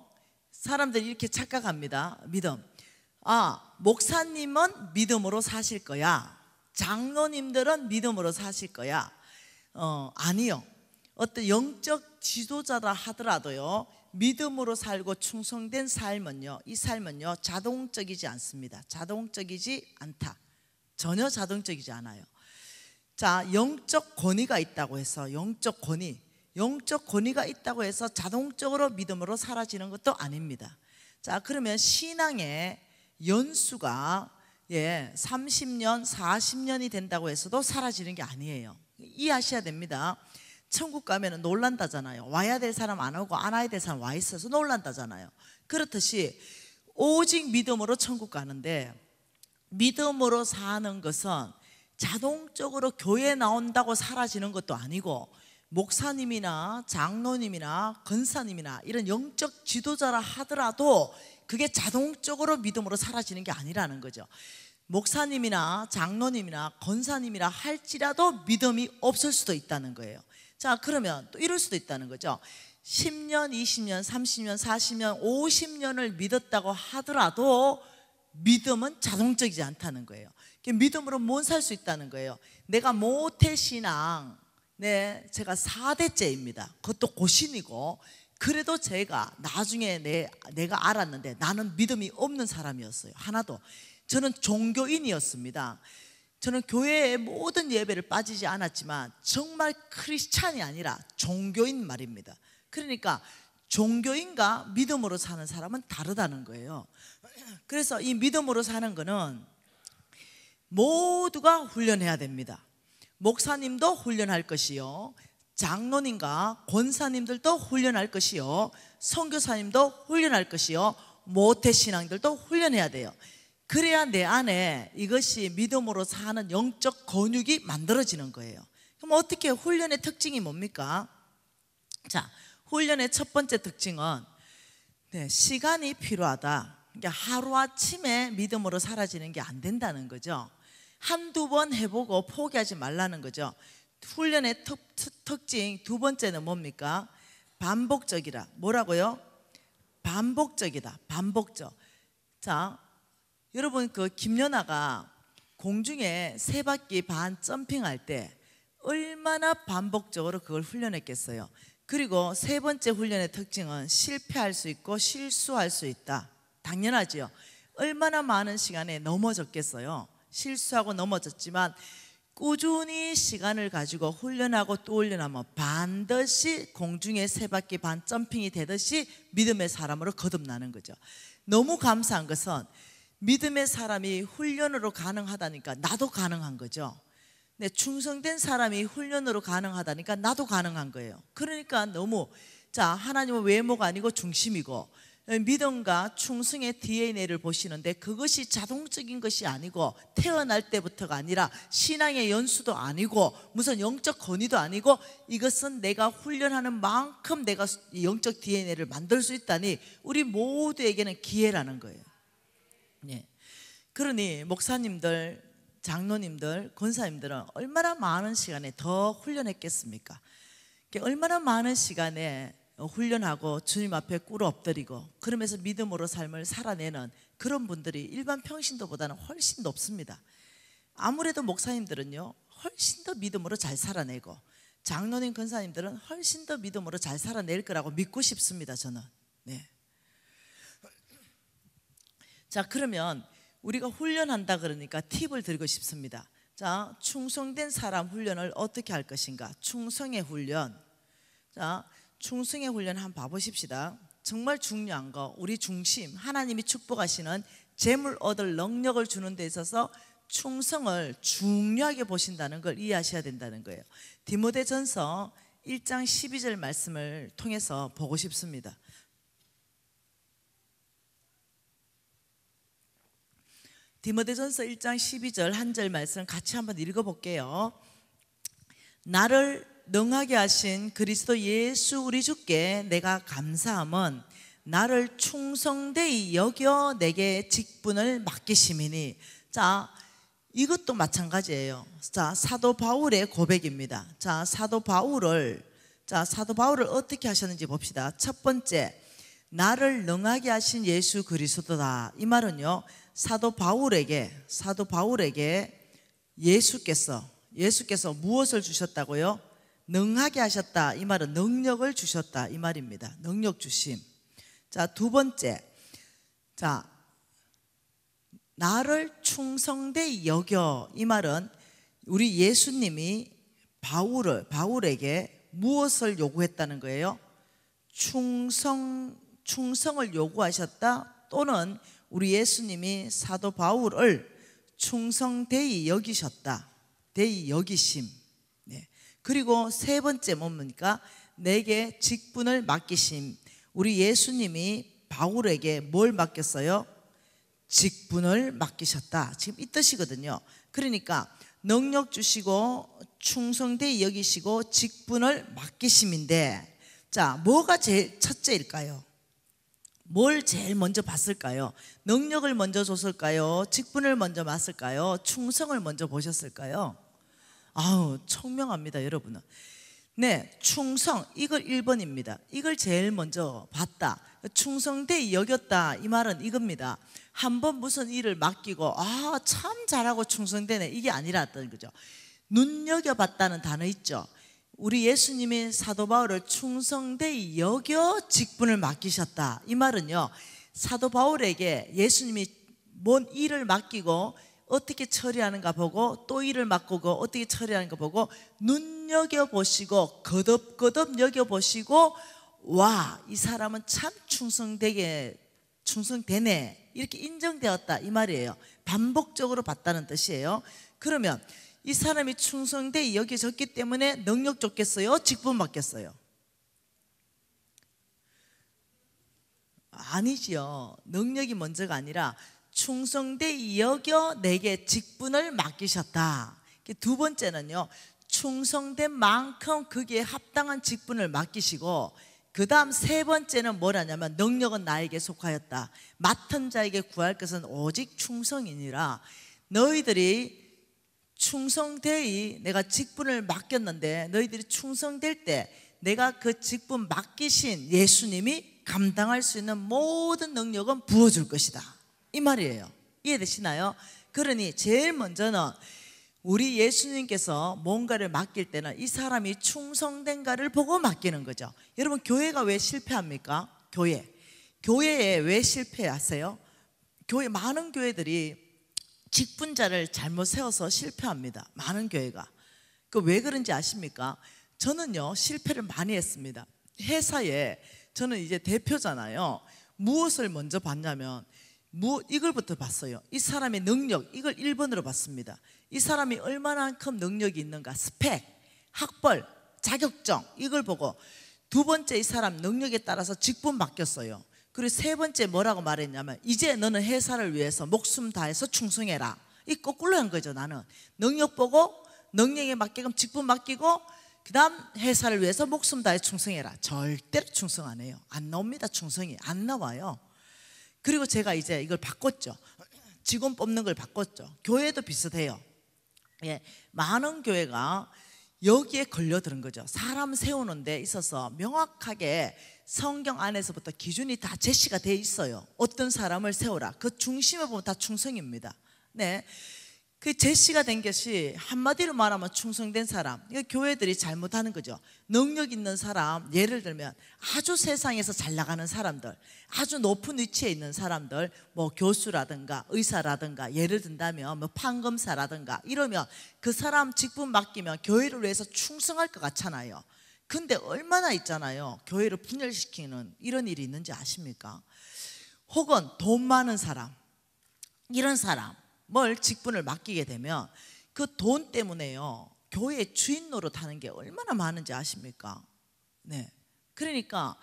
사람들이 이렇게 착각합니다. 믿음. 목사님은 믿음으로 사실 거야. 장로님들은 믿음으로 사실 거야. 아니요. 어떤 영적 지도자라 하더라도요, 믿음으로 살고 충성된 삶은요, 이 삶은요 자동적이지 않습니다. 자동적이지 않다. 전혀 자동적이지 않아요. 영적 권위가 있다고 해서 영적 권위가 있다고 해서 자동적으로 믿음으로 사라지는 것도 아닙니다. 그러면 신앙의 연수가 30년, 40년이 된다고 해서도 사라지는 게 아니에요. 이해하셔야 됩니다. 천국 가면 놀란다잖아요. 와야 될 사람 안 오고 안 와야 될 사람 와 있어서 놀란다잖아요. 그렇듯이 오직 믿음으로 천국 가는데, 믿음으로 사는 것은 자동적으로 교회 나온다고 사라지는 것도 아니고, 목사님이나 장로님이나 권사님이나 이런 영적 지도자라 하더라도 그게 자동적으로 믿음으로 사라지는 게 아니라는 거죠. 목사님이나 장로님이나 권사님이라 할지라도 믿음이 없을 수도 있다는 거예요. 자, 그러면 또 이럴 수도 있다는 거죠. 10년, 20년, 30년, 40년, 50년을 믿었다고 하더라도 믿음은 자동적이지 않다는 거예요. 믿음으로 못 살 수 있다는 거예요. 내가 모태신앙, 제가 4대째입니다. 그것도 고신이고, 그래도 제가 나중에 내가 알았는데 나는 믿음이 없는 사람이었어요. 하나도. 저는 종교인이었습니다. 저는 교회의 모든 예배를 빠지지 않았지만 정말 크리스찬이 아니라 종교인 말입니다. 그러니까 종교인과 믿음으로 사는 사람은 다르다는 거예요. 그래서 이 믿음으로 사는 거는 모두가 훈련해야 됩니다. 목사님도 훈련할 것이요, 장로님과 권사님들도 훈련할 것이요, 선교사님도 훈련할 것이요, 모태신앙들도 훈련해야 돼요. 그래야 내 안에 이것이 믿음으로 사는 영적 근육이 만들어지는 거예요. 그럼 어떻게 훈련의 특징이 뭡니까? 자, 훈련의 첫 번째 특징은 시간이 필요하다. 그러니까 하루아침에 믿음으로 사라지는 게 안 된다는 거죠. 한두 번 해보고 포기하지 말라는 거죠. 훈련의 특징 두 번째는 뭡니까? 반복적이라. 뭐라고요? 반복적이다. 반복적. 자, 여러분 김연아가 공중에 3바퀴 반 점핑할 때 얼마나 반복적으로 그걸 훈련했겠어요. 그리고 세 번째 훈련의 특징은 실패할 수 있고 실수할 수 있다. 당연하지요. 얼마나 많은 시간에 넘어졌겠어요. 실수하고 넘어졌지만 꾸준히 시간을 가지고 훈련하고 또 훈련하면 반드시 공중에 3바퀴 반 점핑이 되듯이 믿음의 사람으로 거듭나는 거죠. 너무 감사한 것은 믿음의 사람이 훈련으로 가능하다니까 나도 가능한 거죠. 네, 충성된 사람이 훈련으로 가능하다니까 나도 가능한 거예요. 그러니까 너무, 자, 하나님은 외모가 아니고 중심이고, 믿음과 충성의 DNA를 보시는데 그것이 자동적인 것이 아니고 태어날 때부터가 아니라 신앙의 연수도 아니고 무슨 영적 권위도 아니고 이것은 내가 훈련하는 만큼 내가 영적 DNA를 만들 수 있다니 우리 모두에게는 기회라는 거예요. 네. 그러니 목사님들, 장로님들, 권사님들은 얼마나 많은 시간에 더 훈련했겠습니까? 얼마나 많은 시간에 훈련하고 주님 앞에 꿇어 엎드리고 그러면서 믿음으로 삶을 살아내는 그런 분들이 일반 평신도보다는 훨씬 높습니다. 아무래도 목사님들은요 훨씬 더 믿음으로 잘 살아내고 장로님, 권사님들은 훨씬 더 믿음으로 잘 살아낼 거라고 믿고 싶습니다. 저는. 네. 자, 그러면 우리가 훈련한다 그러니까 팁을 드리고 싶습니다. 자, 충성된 사람 훈련을 어떻게 할 것인가? 충성의 훈련. 자, 충성의 훈련 한번 봐보십시다. 정말 중요한 거, 우리 중심, 하나님이 축복하시는 재물 얻을 능력을 주는 데 있어서 충성을 중요하게 보신다는 걸 이해하셔야 된다는 거예요. 디모데전서 1장 12절 말씀을 통해서 보고 싶습니다. 디모데전서 1장 12절 한 절 말씀 같이 한번 읽어볼게요. 나를 능하게 하신 그리스도 예수 우리 주께 내가 감사함은 나를 충성되이 여겨 내게 직분을 맡기심이니. 자, 이것도 마찬가지예요. 자, 사도 바울의 고백입니다. 자, 사도 바울을 어떻게 하셨는지 봅시다. 첫 번째, 나를 능하게 하신 예수 그리스도다. 이 말은요, 사도 바울에게 예수께서 무엇을 주셨다고요? 능하게 하셨다. 이 말은 능력을 주셨다 이 말입니다. 능력 주심. 자, 두 번째, 자, 나를 충성되이 여겨. 이 말은 우리 예수님이 바울에게 무엇을 요구했다는 거예요? 충성을 요구하셨다. 또는 우리 예수님이 사도 바울을 충성되이 여기셨다. 대이 여기심. 네. 그리고 세 번째 뭡니까? 내게 직분을 맡기심. 우리 예수님이 바울에게 뭘 맡겼어요? 직분을 맡기셨다. 지금 이 뜻이거든요. 그러니까 능력 주시고 충성되이 여기시고 직분을 맡기심인데, 자, 뭐가 제일 첫째일까요? 뭘 제일 먼저 봤을까요? 능력을 먼저 줬을까요? 직분을 먼저 봤을까요? 충성을 먼저 보셨을까요? 아우, 청명합니다, 여러분은. 네, 충성, 이걸 1번입니다. 이걸 제일 먼저 봤다. 충성되이 여겼다, 이 말은 이겁니다. 한번 무슨 일을 맡기고 참 잘하고 충성되네, 이게 아니라던 거죠. 눈여겨봤다는 단어 있죠. 우리 예수님이 사도 바울을 충성되이 여겨 직분을 맡기셨다, 이 말은요, 사도 바울에게 예수님이 뭔 일을 맡기고 어떻게 처리하는가 보고, 또 일을 맡고 어떻게 처리하는가 보고 눈여겨보시고 거듭거듭 여겨보시고, 와, 이 사람은 참 충성되네, 이렇게 인정되었다, 이 말이에요. 반복적으로 봤다는 뜻이에요. 그러면 이 사람이 충성되이 여겨졌기 때문에 능력 줬겠어요? 직분 받겠어요? 아니지요. 능력이 먼저가 아니라 충성되이 여겨 내게 직분을 맡기셨다. 두 번째는요, 충성된 만큼 그게 합당한 직분을 맡기시고, 그 다음 세 번째는 뭐라냐면 능력은 나에게 속하였다. 맡은 자에게 구할 것은 오직 충성이니라. 너희들이 충성되이 내가 직분을 맡겼는데, 너희들이 충성될 때 내가 그 직분 맡기신 예수님이 감당할 수 있는 모든 능력은 부어줄 것이다, 이 말이에요. 이해되시나요? 그러니 제일 먼저는 우리 예수님께서 뭔가를 맡길 때는 이 사람이 충성된가를 보고 맡기는 거죠. 여러분, 교회가 왜 실패합니까? 교회에 왜 실패하세요? 많은 교회들이 직분자를 잘못 세워서 실패합니다. 많은 교회가. 왜 그런지 아십니까? 저는요, 실패를 많이 했습니다. 회사에 저는 이제 대표잖아요. 무엇을 먼저 봤냐면 이걸부터 봤어요. 이 사람의 능력, 이걸 1번으로 봤습니다. 이 사람이 얼마나큼 능력이 있는가, 스펙, 학벌, 자격증, 이걸 보고, 두 번째, 이 사람 능력에 따라서 직분 맡겼어요. 그리고 세 번째 뭐라고 말했냐면, 이제 너는 회사를 위해서 목숨 다해서 충성해라. 이 거꾸로 한 거죠. 나는 능력 보고 능력에 맞게끔 직분 맡기고, 그 다음 회사를 위해서 목숨 다해 충성해라. 절대로 충성 안 해요. 안 나옵니다. 충성이 안 나와요. 그리고 제가 이제 이걸 바꿨죠. 직원 뽑는 걸 바꿨죠. 교회도 비슷해요. 예, 많은 교회가 여기에 걸려드는 거죠. 사람 세우는 데 있어서 명확하게 성경 안에서부터 기준이 다 제시가 돼 있어요. 어떤 사람을 세우라, 그 중심에 보면 다 충성입니다. 네, 그 제시가 된 것이 한마디로 말하면 충성된 사람. 이거 교회들이 잘못하는 거죠. 능력 있는 사람, 예를 들면 아주 세상에서 잘 나가는 사람들, 아주 높은 위치에 있는 사람들, 뭐 교수라든가 의사라든가, 예를 든다면 뭐 판검사라든가, 이러면 그 사람 직분 맡기면 교회를 위해서 충성할 것 같잖아요. 근데 얼마나 있잖아요, 교회를 분열시키는 이런 일이 있는지 아십니까? 혹은 돈 많은 사람, 이런 사람 뭘 직분을 맡기게 되면 그 돈 때문에요, 교회 주인 노릇하는 게 얼마나 많은지 아십니까? 네, 그러니까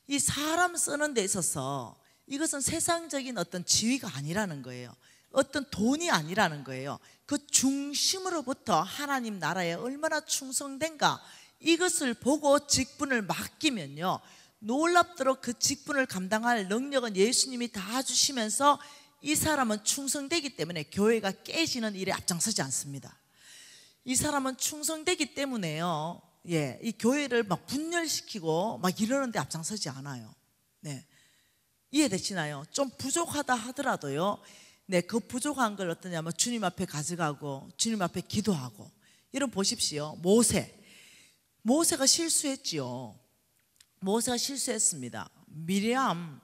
이 사람 쓰는 데 있어서 이것은 세상적인 어떤 지위가 아니라는 거예요. 어떤 돈이 아니라는 거예요. 그 중심으로부터 하나님 나라에 얼마나 충성된가, 이것을 보고 직분을 맡기면요, 놀랍도록 그 직분을 감당할 능력은 예수님이 다 주시면서 이 사람은 충성되기 때문에 교회가 깨지는 일에 앞장서지 않습니다. 이 사람은 충성되기 때문에요, 예, 이 교회를 막 분열시키고 막 이러는 데 앞장서지 않아요. 네, 이해되시나요? 좀 부족하다 하더라도요, 네, 그 부족한 걸 어떠냐면 주님 앞에 가져가고 주님 앞에 기도하고. 여러분 보십시오. 모세가 실수했지요. 모세가 실수했습니다. 미리암,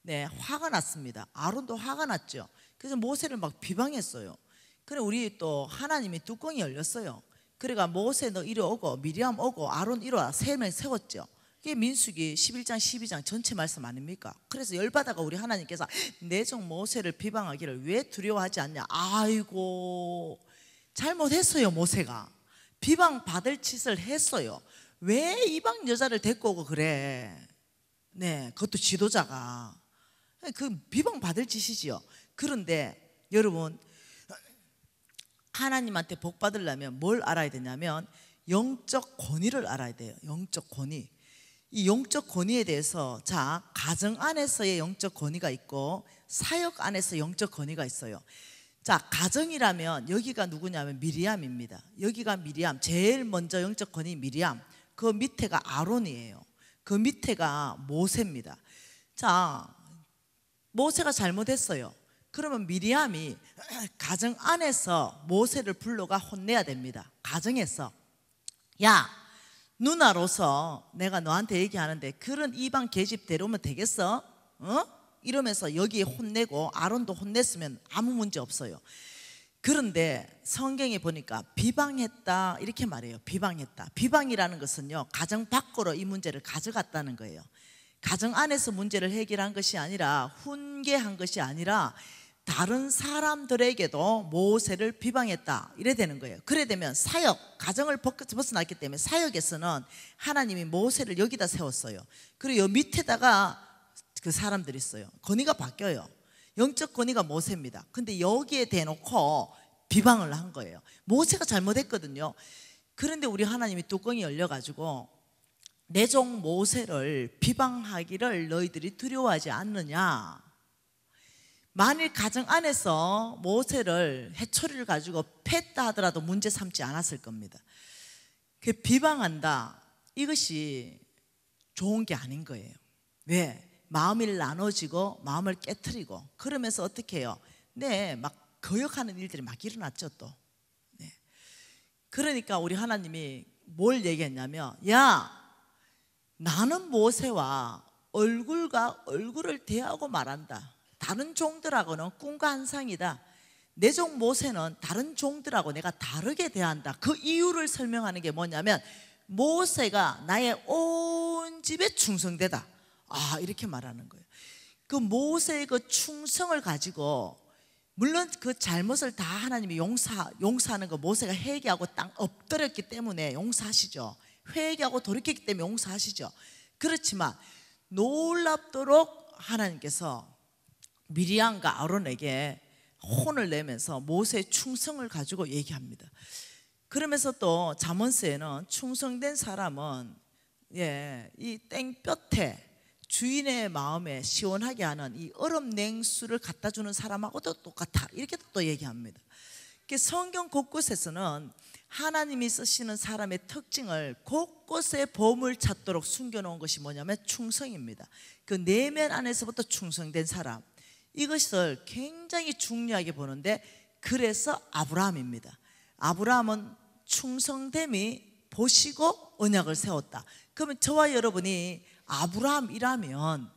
네, 화가 났습니다. 아론도 화가 났죠. 그래서 모세를 막 비방했어요. 그래, 우리 또 하나님이 뚜껑이 열렸어요. 그래가 모세 너 이리 오고 미리암 오고 아론 이리 와, 세 명 세웠죠. 그게 민수기 11장 12장 전체 말씀 아닙니까? 그래서 열받아가 우리 하나님께서 내 종 모세를 비방하기를 왜 두려워하지 않냐. 아이고, 잘못했어요. 모세가 비방받을 짓을 했어요. 왜 이방 여자를 데리고 오고 그래. 네, 그것도 지도자가. 그 비방받을 짓이지요. 그런데 여러분, 하나님한테 복 받으려면 뭘 알아야 되냐면 영적 권위를 알아야 돼요. 영적 권위. 이 영적 권위에 대해서, 자, 가정 안에서의 영적 권위가 있고 사역 안에서 영적 권위가 있어요. 자, 가정이라면 여기가 누구냐면 미리암입니다. 여기가 미리암, 제일 먼저 영적 권위 미리암, 그 밑에가 아론이에요. 그 밑에가 모세입니다. 자, 모세가 잘못했어요. 그러면 미리암이 가정 안에서 모세를 불러가 혼내야 됩니다. 가정에서, 야, 누나로서 내가 너한테 얘기하는데 그런 이방 계집 데려오면 되겠어? 이러면서 여기에 혼내고 아론도 혼냈으면 아무 문제 없어요. 그런데 성경에 보니까 비방했다 이렇게 말해요. 비방했다. 비방이라는 것은요, 가정 밖으로 이 문제를 가져갔다는 거예요. 가정 안에서 문제를 해결한 것이 아니라, 훈계한 것이 아니라 다른 사람들에게도 모세를 비방했다 이래 되는 거예요. 그래 되면 사역, 가정을 벗어났기 때문에 사역에서는 하나님이 모세를 여기다 세웠어요. 그리고 여 밑에다가 그 사람들이 있어요. 권위가 바뀌어요. 영적 권위가 모세입니다. 근데 여기에 대놓고 비방을 한 거예요. 모세가 잘못했거든요. 그런데 우리 하나님이 뚜껑이 열려가지고 내 종 모세를 비방하기를 너희들이 두려워하지 않느냐. 만일 가정 안에서 모세를 해초리를 가지고 팼다 하더라도 문제 삼지 않았을 겁니다. 그 비방한다, 이것이 좋은 게 아닌 거예요. 왜? 마음이 나눠지고 마음을 깨트리고 그러면서 어떻게 해요? 네, 막 거역하는 일들이 막 일어났죠 또. 네. 그러니까 우리 하나님이 뭘 얘기했냐면, 야, 나는 모세와 얼굴과 얼굴을 대하고 말한다. 다른 종들하고는 꿈과 한상이다. 내 종 모세는 다른 종들하고 내가 다르게 대한다. 그 이유를 설명하는 게 뭐냐면, 모세가 나의 온 집에 충성되다. 이렇게 말하는 거예요. 그 모세의 그 충성을 가지고, 물론 그 잘못을 다 하나님이 용서하는 거 모세가 회개하고 땅 엎드렸기 때문에 용서하시죠. 회개하고 돌이켰기 때문에 용서하시죠. 그렇지만 놀랍도록 하나님께서 미리암과 아론에게 혼을 내면서 모세의 충성을 가지고 얘기합니다. 그러면서 또 잠언서에는 충성된 사람은 이 땡볕에 주인의 마음에 시원하게 하는 이 얼음 냉수를 갖다 주는 사람하고도 똑같아, 이렇게 또 얘기합니다. 성경 곳곳에서는 하나님이 쓰시는 사람의 특징을 곳곳에 보물 찾도록 숨겨놓은 것이 뭐냐면 충성입니다. 그 내면 안에서부터 충성된 사람, 이것을 굉장히 중요하게 보는데, 그래서 아브라함입니다. 아브라함은 충성됨이 보시고 언약을 세웠다. 그러면 저와 여러분이 아브라함이라면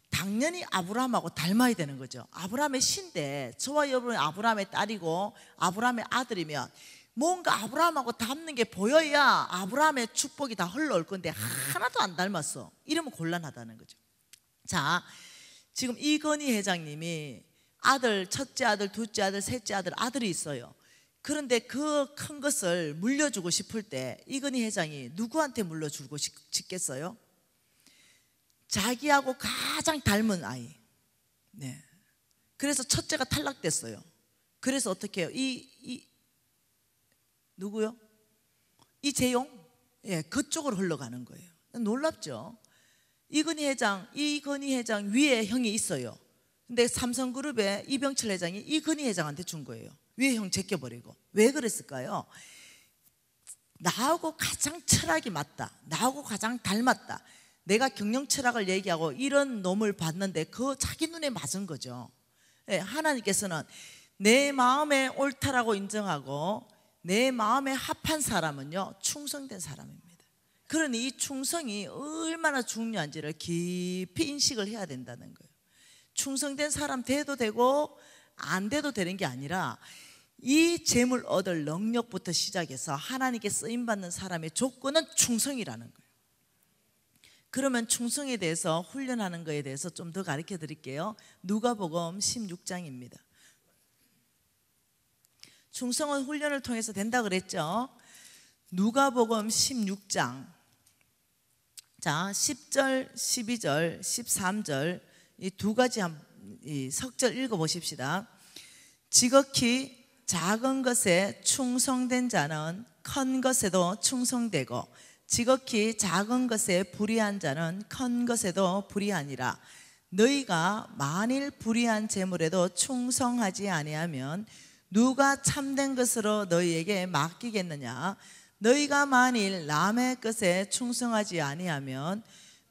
당연히 아브라함하고 닮아야 되는 거죠. 아브라함의 신데 저와 여러분이 아브라함의 딸이고 아브라함의 아들이면 뭔가 아브라함하고 닮는 게 보여야 아브라함의 축복이 다 흘러올 건데 하나도 안 닮았어. 이러면 곤란하다는 거죠. 자, 지금 이건희 회장님이 아들, 첫째 아들, 둘째 아들, 셋째 아들, 아들이 있어요. 그런데 그 큰 것을 물려주고 싶을 때 이건희 회장이 누구한테 물려주고 싶겠어요? 자기하고 가장 닮은 아이. 네. 그래서 첫째가 탈락됐어요. 그래서 어떻게 해요? 누구요? 이재용? 그쪽으로 흘러가는 거예요. 놀랍죠? 이건희 회장 위에 형이 있어요. 근데 삼성그룹의 이병철 회장이 이건희 회장한테 준 거예요. 위에 형 제껴버리고. 왜 그랬을까요? 나하고 가장 철학이 맞다, 나하고 가장 닮았다, 내가 경영 철학을 얘기하고 이런 놈을 봤는데 그 자기 눈에 맞은 거죠. 하나님께서는 내 마음에 옳다라고 인정하고 내 마음에 합한 사람은요 충성된 사람입니다. 그러니 이 충성이 얼마나 중요한지를 깊이 인식을 해야 된다는 거예요. 충성된 사람 돼도 되고 안 돼도 되는 게 아니라 이 재물 얻을 능력부터 시작해서 하나님께 쓰임받는 사람의 조건은 충성이라는 거예요. 그러면 충성에 대해서 훈련하는 거에 대해서 좀 더 가르쳐 드릴게요. 누가복음 16장입니다. 충성은 훈련을 통해서 된다 그랬죠. 누가복음 16장, 자 10절, 12절, 13절 이 두 가지 석절 읽어보십시다. 지극히 작은 것에 충성된 자는 큰 것에도 충성되고 지극히 작은 것에 불의한 자는 큰 것에도 불의하니라. 너희가 만일 불의한 재물에도 충성하지 아니하면 누가 참된 것으로 너희에게 맡기겠느냐? 너희가 만일 남의 것에 충성하지 아니하면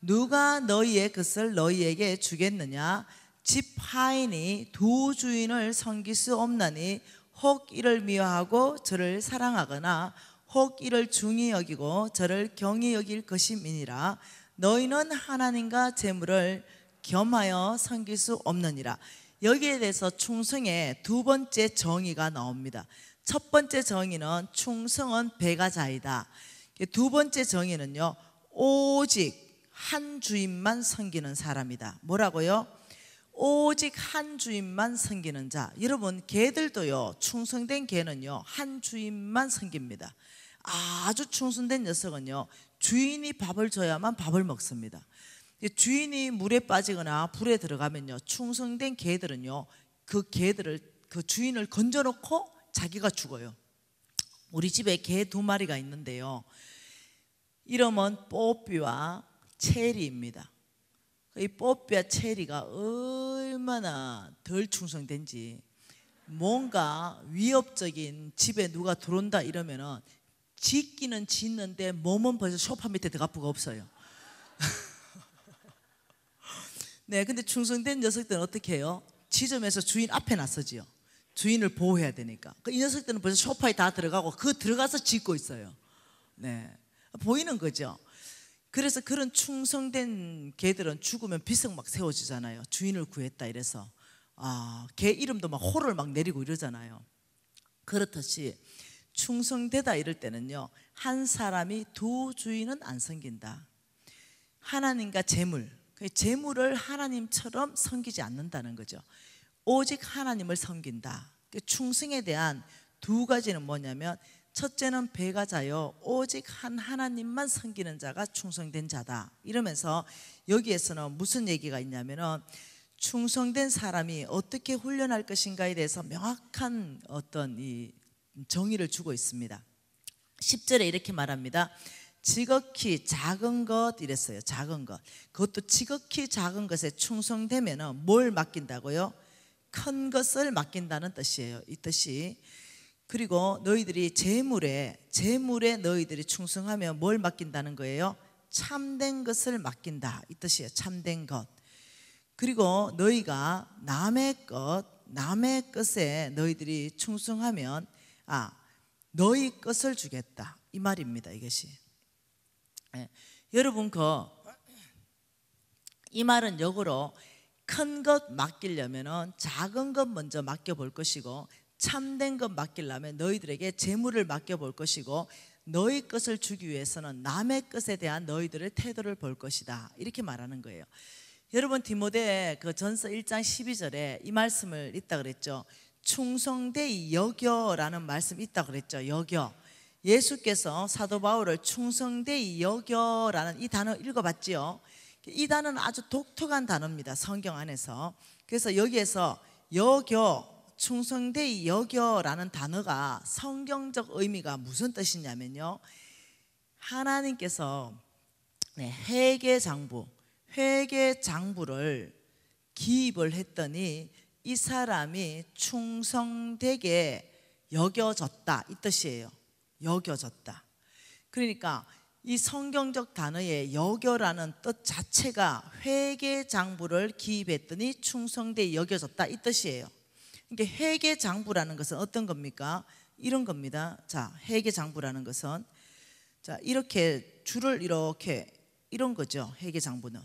누가 너희의 것을 너희에게 주겠느냐? 집 하인이 두 주인을 섬길 수 없나니 혹 이를 미워하고 저를 사랑하거나 혹 이를 중히 여기고 저를 경히 여길 것임이니라. 너희는 하나님과 재물을 겸하여 섬길 수 없느니라. 여기에 대해서 충성의 두 번째 정의가 나옵니다. 첫 번째 정의는 충성은 배가자이다. 두 번째 정의는요, 오직 한 주인만 섬기는 사람이다. 뭐라고요? 오직 한 주인만 섬기는 자. 여러분, 개들도요, 충성된 개는요 한 주인만 섬깁니다. 아주 충성된 녀석은요 주인이 밥을 줘야만 밥을 먹습니다. 주인이 물에 빠지거나 불에 들어가면요, 충성된 개들은요 그 주인을 건져놓고 자기가 죽어요. 우리 집에 개 두 마리가 있는데요, 이름은 뽀삐와 체리입니다. 이 뽀삐와 체리가 얼마나 덜 충성된지, 뭔가 위협적인 집에 누가 들어온다 이러면은 짓기는 짓는데 몸은 벌써 소파 밑에 들어갈 수가 없어요. 네, 근데 충성된 녀석들은 어떻게 해요? 지점에서 주인 앞에 나서지요. 주인을 보호해야 되니까. 이 녀석들은 벌써 소파에 다 들어가고 그 들어가서 짖고 있어요. 네, 보이는 거죠. 그래서 그런 충성된 개들은 죽으면 비석 막 세워지잖아요. 주인을 구했다 이래서. 개 이름도 막 호를 막 내리고 이러잖아요. 그렇듯이 충성되다 이럴 때는요, 한 사람이 두 주인은 안 섬긴다. 하나님과 재물을 하나님처럼 섬기지 않는다는 거죠. 오직 하나님을 섬긴다. 충성에 대한 두 가지는 뭐냐면, 첫째는 배가자요, 오직 한 하나님만 섬기는 자가 충성된 자다. 이러면서 여기에서는 무슨 얘기가 있냐면은, 충성된 사람이 어떻게 훈련할 것인가에 대해서 명확한 어떤 이 정의를 주고 있습니다. 10절에 이렇게 말합니다. 지극히 작은 것 이랬어요. 작은 것. 그것도 지극히 작은 것에 충성되면은 뭘 맡긴다고요? 큰 것을 맡긴다는 뜻이에요. 이 뜻이. 그리고 너희들이 재물에 너희들이 충성하면 뭘 맡긴다는 거예요? 참된 것을 맡긴다, 이 뜻이에요. 참된 것. 그리고 너희가 남의 것에 너희들이 충성하면 너희 것을 주겠다, 이 말입니다. 이것이. 여러분, 이 말은 역으로 큰 것 맡기려면 작은 것 먼저 맡겨볼 것이고, 참된 것 맡기려면 너희들에게 재물을 맡겨볼 것이고, 너희 것을 주기 위해서는 남의 것에 대한 너희들의 태도를 볼 것이다, 이렇게 말하는 거예요. 여러분, 디모데 전서 1장 12절에 이 말씀을 있다 그랬죠. 충성되이 여겨라는 말씀이 있다 그랬죠. 여겨. 예수께서 사도 바울을 충성되이 여겨라는 이 단어 읽어봤지요. 이 단어는 아주 독특한 단어입니다, 성경 안에서. 그래서 여기에서 충성되이 여겨라는 단어가 성경적 의미가 무슨 뜻이냐면요, 하나님께서 회계장부를 기입을 했더니 이 사람이 충성되게 여겨졌다, 이 뜻이에요. 여겨졌다. 그러니까 이 성경적 단어의 여겨라는 뜻 자체가 회계장부를 기입했더니 충성되게 여겨졌다, 이 뜻이에요. 그러니까 회계장부라는 것은 어떤 겁니까? 이런 겁니다. 자, 회계장부라는 것은 이렇게 줄을 이런 거죠. 회계장부는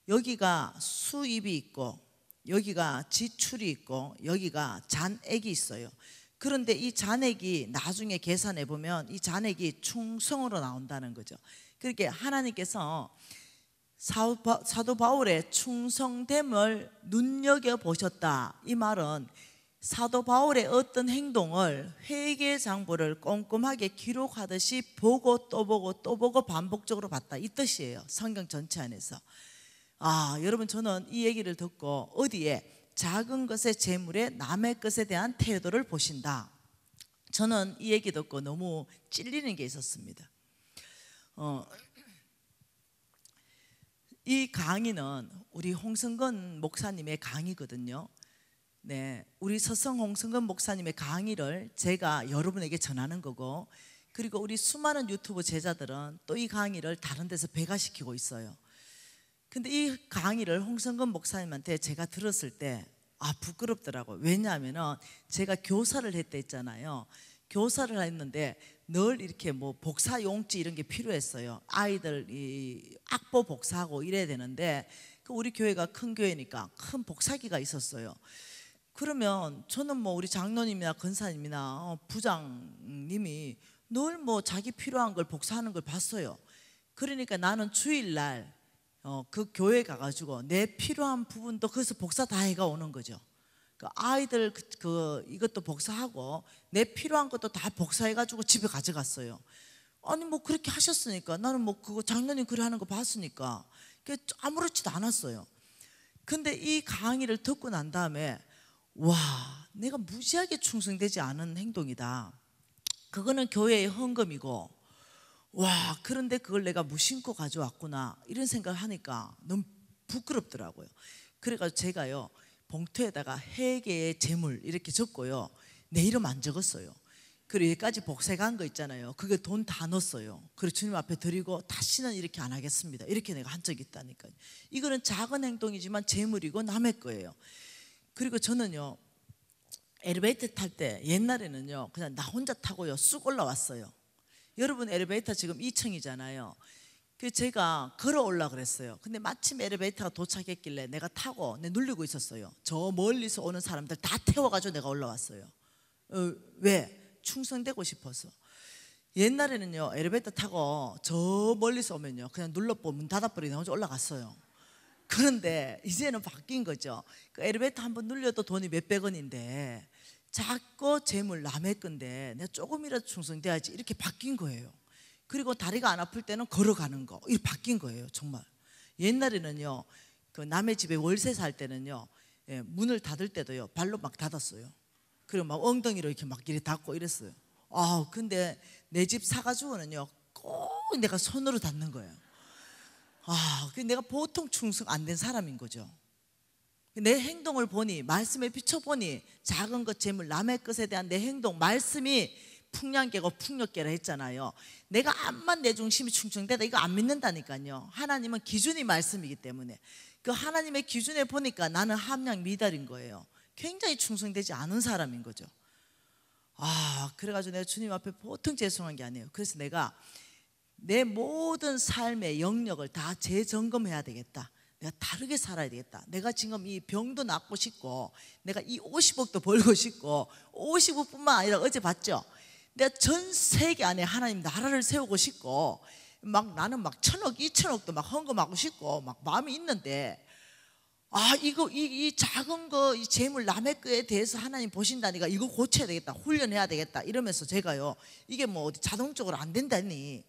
여기가 수입이 있고 여기가 지출이 있고 여기가 잔액이 있어요. 그런데 이 잔액이 나중에 계산해 보면 이 잔액이 충성으로 나온다는 거죠. 그렇게 하나님께서 사도 바울의 충성됨을 눈여겨보셨다. 이 말은 사도 바울의 어떤 행동을 회계장부를 꼼꼼하게 기록하듯이 보고 또 보고 또 보고 반복적으로 봤다, 이 뜻이에요. 성경 전체 안에서. 여러분, 저는 이 얘기를 듣고 어디에 작은 것의 재물에 남의 것에 대한 태도를 보신다, 저는 이 얘기 듣고 너무 찔리는 게 있었습니다. 이 강의는 우리 홍성근 목사님의 강의거든요. 네, 우리 서성 홍성근 목사님의 강의를 제가 여러분에게 전하는 거고, 그리고 우리 수많은 유튜브 제자들은 또 이 강의를 다른 데서 배가시키고 있어요. 근데 이 강의를 홍성근 목사님한테 제가 들었을 때 부끄럽더라고요. 왜냐하면은 제가 교사를 했댔잖아요. 교사를 했는데 늘 이렇게 뭐 복사 용지 이런 게 필요했어요. 아이들 이 악보 복사하고 이래야 되는데, 우리 교회가 큰 교회니까 큰 복사기가 있었어요. 그러면 저는 뭐 우리 장로님이나 권사님이나 부장님이 늘 뭐 자기 필요한 걸 복사하는 걸 봤어요. 그러니까 나는 주일날 그 교회 가가지고 내 필요한 부분도 거기서 복사 다 해가 오는 거죠. 그 아이들 이것도 복사하고 내 필요한 것도 다 복사해가지고 집에 가져갔어요. 아니 뭐 그렇게 하셨으니까 나는 뭐 그거 장로님 그래 하는 거 봤으니까 아무렇지도 않았어요. 근데 이 강의를 듣고 난 다음에 와, 내가 무지하게 충성되지 않은 행동이다. 그거는 교회의 헌금이고, 와, 그런데 그걸 내가 무심코 가져왔구나, 이런 생각을 하니까 너무 부끄럽더라고요. 그래가지고 제가요 봉투에다가 회개의 재물 이렇게 적고요, 내 이름 안 적었어요. 그리고 여기까지 복사한 거 있잖아요, 그게 돈 다 넣었어요. 그리고 주님 앞에 드리고 다시는 이렇게 안 하겠습니다, 이렇게 내가 한 적이 있다니까요. 이거는 작은 행동이지만 재물이고 남의 거예요. 그리고 저는요 엘리베이터 탈 때 옛날에는요 그냥 나 혼자 타고요 쑥 올라왔어요. 여러분 엘리베이터 지금 2층이잖아요. 그 제가 걸어 올라 그랬어요. 근데 마침 엘리베이터가 도착했길래 내가 타고 누르고 있었어요. 저 멀리서 오는 사람들 다 태워가지고 내가 올라왔어요. 왜? 충성되고 싶어서. 옛날에는요 엘리베이터 타고 저 멀리서 오면요 그냥 눌러보고 문 닫아버리고 혼자 올라갔어요. 그런데 이제는 바뀐 거죠. 그 엘리베이터 한번 눌려도 돈이 몇백 원인데 자꾸 재물 남의 건데 내가 조금이라도 충성돼야지, 이렇게 바뀐 거예요. 그리고 다리가 안 아플 때는 걸어가는 거, 이렇게 바뀐 거예요. 정말 옛날에는요 그 남의 집에 월세 살 때는요 문을 닫을 때도요 발로 막 닫았어요. 그리고 막 엉덩이로 이렇게 막 이렇게 닫고 이랬어요. 근데 내 집 사가지고는요 꼭 내가 손으로 닫는 거예요. 내가 보통 충성 안 된 사람인 거죠. 내 행동을 보니, 말씀에 비춰보니 작은 것 재물 남의 것에 대한 내 행동, 말씀이 풍량계고 풍력계라 했잖아요. 내가 암만 내 중심이 충성되다 이거 안 믿는다니까요. 하나님은 기준이 말씀이기 때문에 그 하나님의 기준에 보니까 나는 함량 미달인 거예요. 굉장히 충성되지 않은 사람인 거죠. 그래가지고 내가 주님 앞에 보통 죄송한 게 아니에요. 그래서 내가 내 모든 삶의 영역을 다 재점검해야 되겠다. 내가 다르게 살아야 되겠다. 내가 지금 이 병도 낫고 싶고, 내가 이 50억도 벌고 싶고, 50억뿐만 아니라 어제 봤죠? 내가 전 세계 안에 하나님 나라를 세우고 싶고, 막 나는 막 1,000억, 2,000억도 막 헌금하고 싶고 막 마음이 있는데, 이 작은 거, 이 재물 남의 거에 대해서 하나님 보신다니까 이거 고쳐야 되겠다, 훈련해야 되겠다 이러면서 제가요 이게 뭐 어디 자동적으로 안 된다니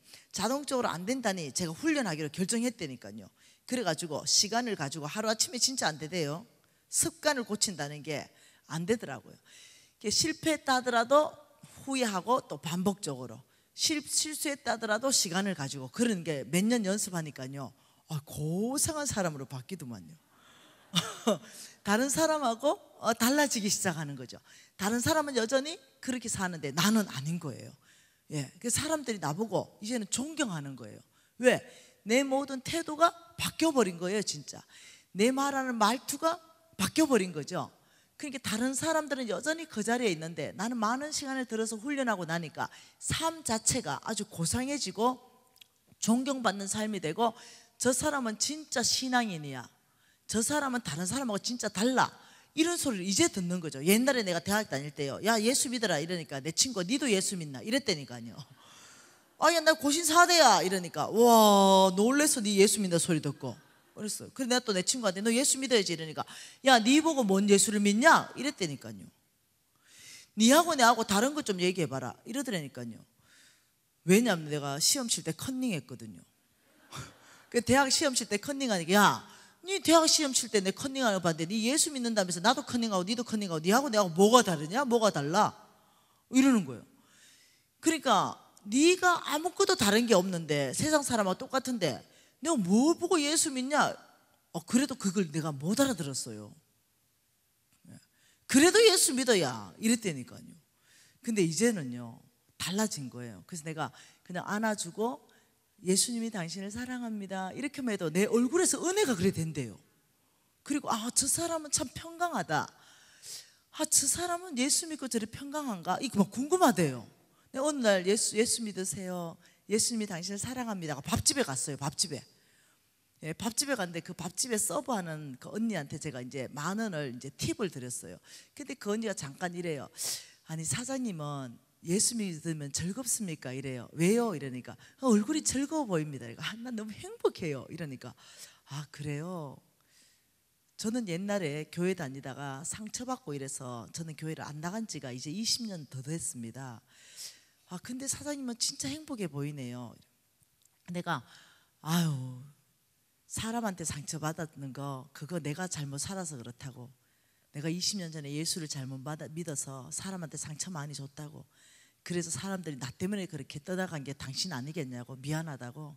제가 훈련하기로 결정했다니까요. 그래가지고 시간을 가지고 하루아침에 진짜 안 되대요. 습관을 고친다는 게 안 되더라고요. 실패했다 하더라도 후회하고 또 반복적으로 실수했다 하더라도 시간을 가지고 그런 게 몇 년 연습하니까요 고상한 사람으로 바뀌더만요. 다른 사람하고 달라지기 시작하는 거죠. 다른 사람은 여전히 그렇게 사는데 나는 아닌 거예요. 그 사람들이 나보고 이제는 존경하는 거예요. 왜? 내 모든 태도가 바뀌어버린 거예요. 진짜 내 말하는 말투가 바뀌어버린 거죠. 그러니까 다른 사람들은 여전히 그 자리에 있는데 나는 많은 시간을 들어서 훈련하고 나니까 삶 자체가 아주 고상해지고 존경받는 삶이 되고, 저 사람은 진짜 신앙인이야, 저 사람은 다른 사람하고 진짜 달라, 이런 소리를 이제 듣는 거죠. 옛날에 내가 대학 다닐 때요, 야 예수 믿어라 이러니까 내 친구가 니도 예수 믿나 이랬다니까요. 야 나 고신사대야 이러니까 와 놀래서 니 예수 믿는 소리 듣고 그랬어요. 그래서 내가 또 내 친구한테 너 예수 믿어야지 이러니까 야 니 보고 뭔 예수를 믿냐 이랬다니까요. 니하고 내하고 다른 것 좀 얘기해봐라 이러더라니까요. 왜냐하면 내가 시험 칠 때 컨닝했거든요. 그 대학 시험 칠 때 컨닝하니까 야 니 대학 시험 칠 때 내 컨닝하는 거 봤는데 니 예수 믿는다면서 나도 컨닝하고 니도 컨닝하고 니하고 내하고 뭐가 다르냐, 뭐가 달라 이러는 거예요. 그러니까 네가 아무것도 다른 게 없는데 세상 사람하고 똑같은데 내가 뭘 보고 예수 믿냐? 그래도 그걸 내가 못 알아들었어요. 그래도 예수 믿어야 이랬다니까요. 근데 이제는요 달라진 거예요. 그래서 내가 그냥 안아주고 예수님이 당신을 사랑합니다 이렇게만 해도 내 얼굴에서 은혜가 그래 된대요. 그리고 저 사람은 참 평강하다. 저 사람은 예수 믿고 저래 평강한가? 이거 막 궁금하대요. 내가 어느 날 예수 믿으세요. 예수님이 당신을 사랑합니다. 밥집에 갔어요. 밥집에. 예, 밥집에 갔는데 그 밥집에 서브하는 그 언니한테 제가 이제 10,000원을 이제 팁을 드렸어요. 근데 그 언니가 잠깐 이래요. 아니 사장님은 예수 믿으면 즐겁습니까? 이래요. 왜요? 이러니까 얼굴이 즐거워 보입니다. 난 너무 행복해요. 이러니까 그래요? 저는 옛날에 교회 다니다가 상처받고 이래서 저는 교회를 안 나간 지가 이제 20년 더 됐습니다. 근데 사장님은 진짜 행복해 보이네요. 내가 사람한테 상처받았는 거 그거 내가 잘못 살아서 그렇다고, 내가 20년 전에 예수를 잘못 믿어서 사람한테 상처 많이 줬다고, 그래서 사람들이 나 때문에 그렇게 떠나간 게 당신 아니겠냐고, 미안하다고,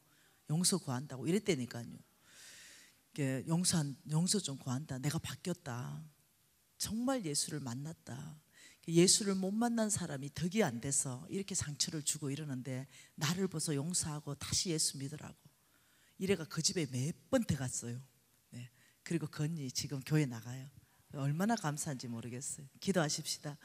용서 구한다고 이랬다니까요. 용서 좀 구한다. 내가 바뀌었다. 정말 예수를 만났다. 예수를 못 만난 사람이 덕이 안 돼서 이렇게 상처를 주고 이러는데 나를 보서 용서하고 다시 예수 믿으라고. 이래가 그 집에 몇 번 들어갔어요. 네. 그리고 그 언니 지금 교회 나가요. 얼마나 감사한지 모르겠어요. 기도하십시다.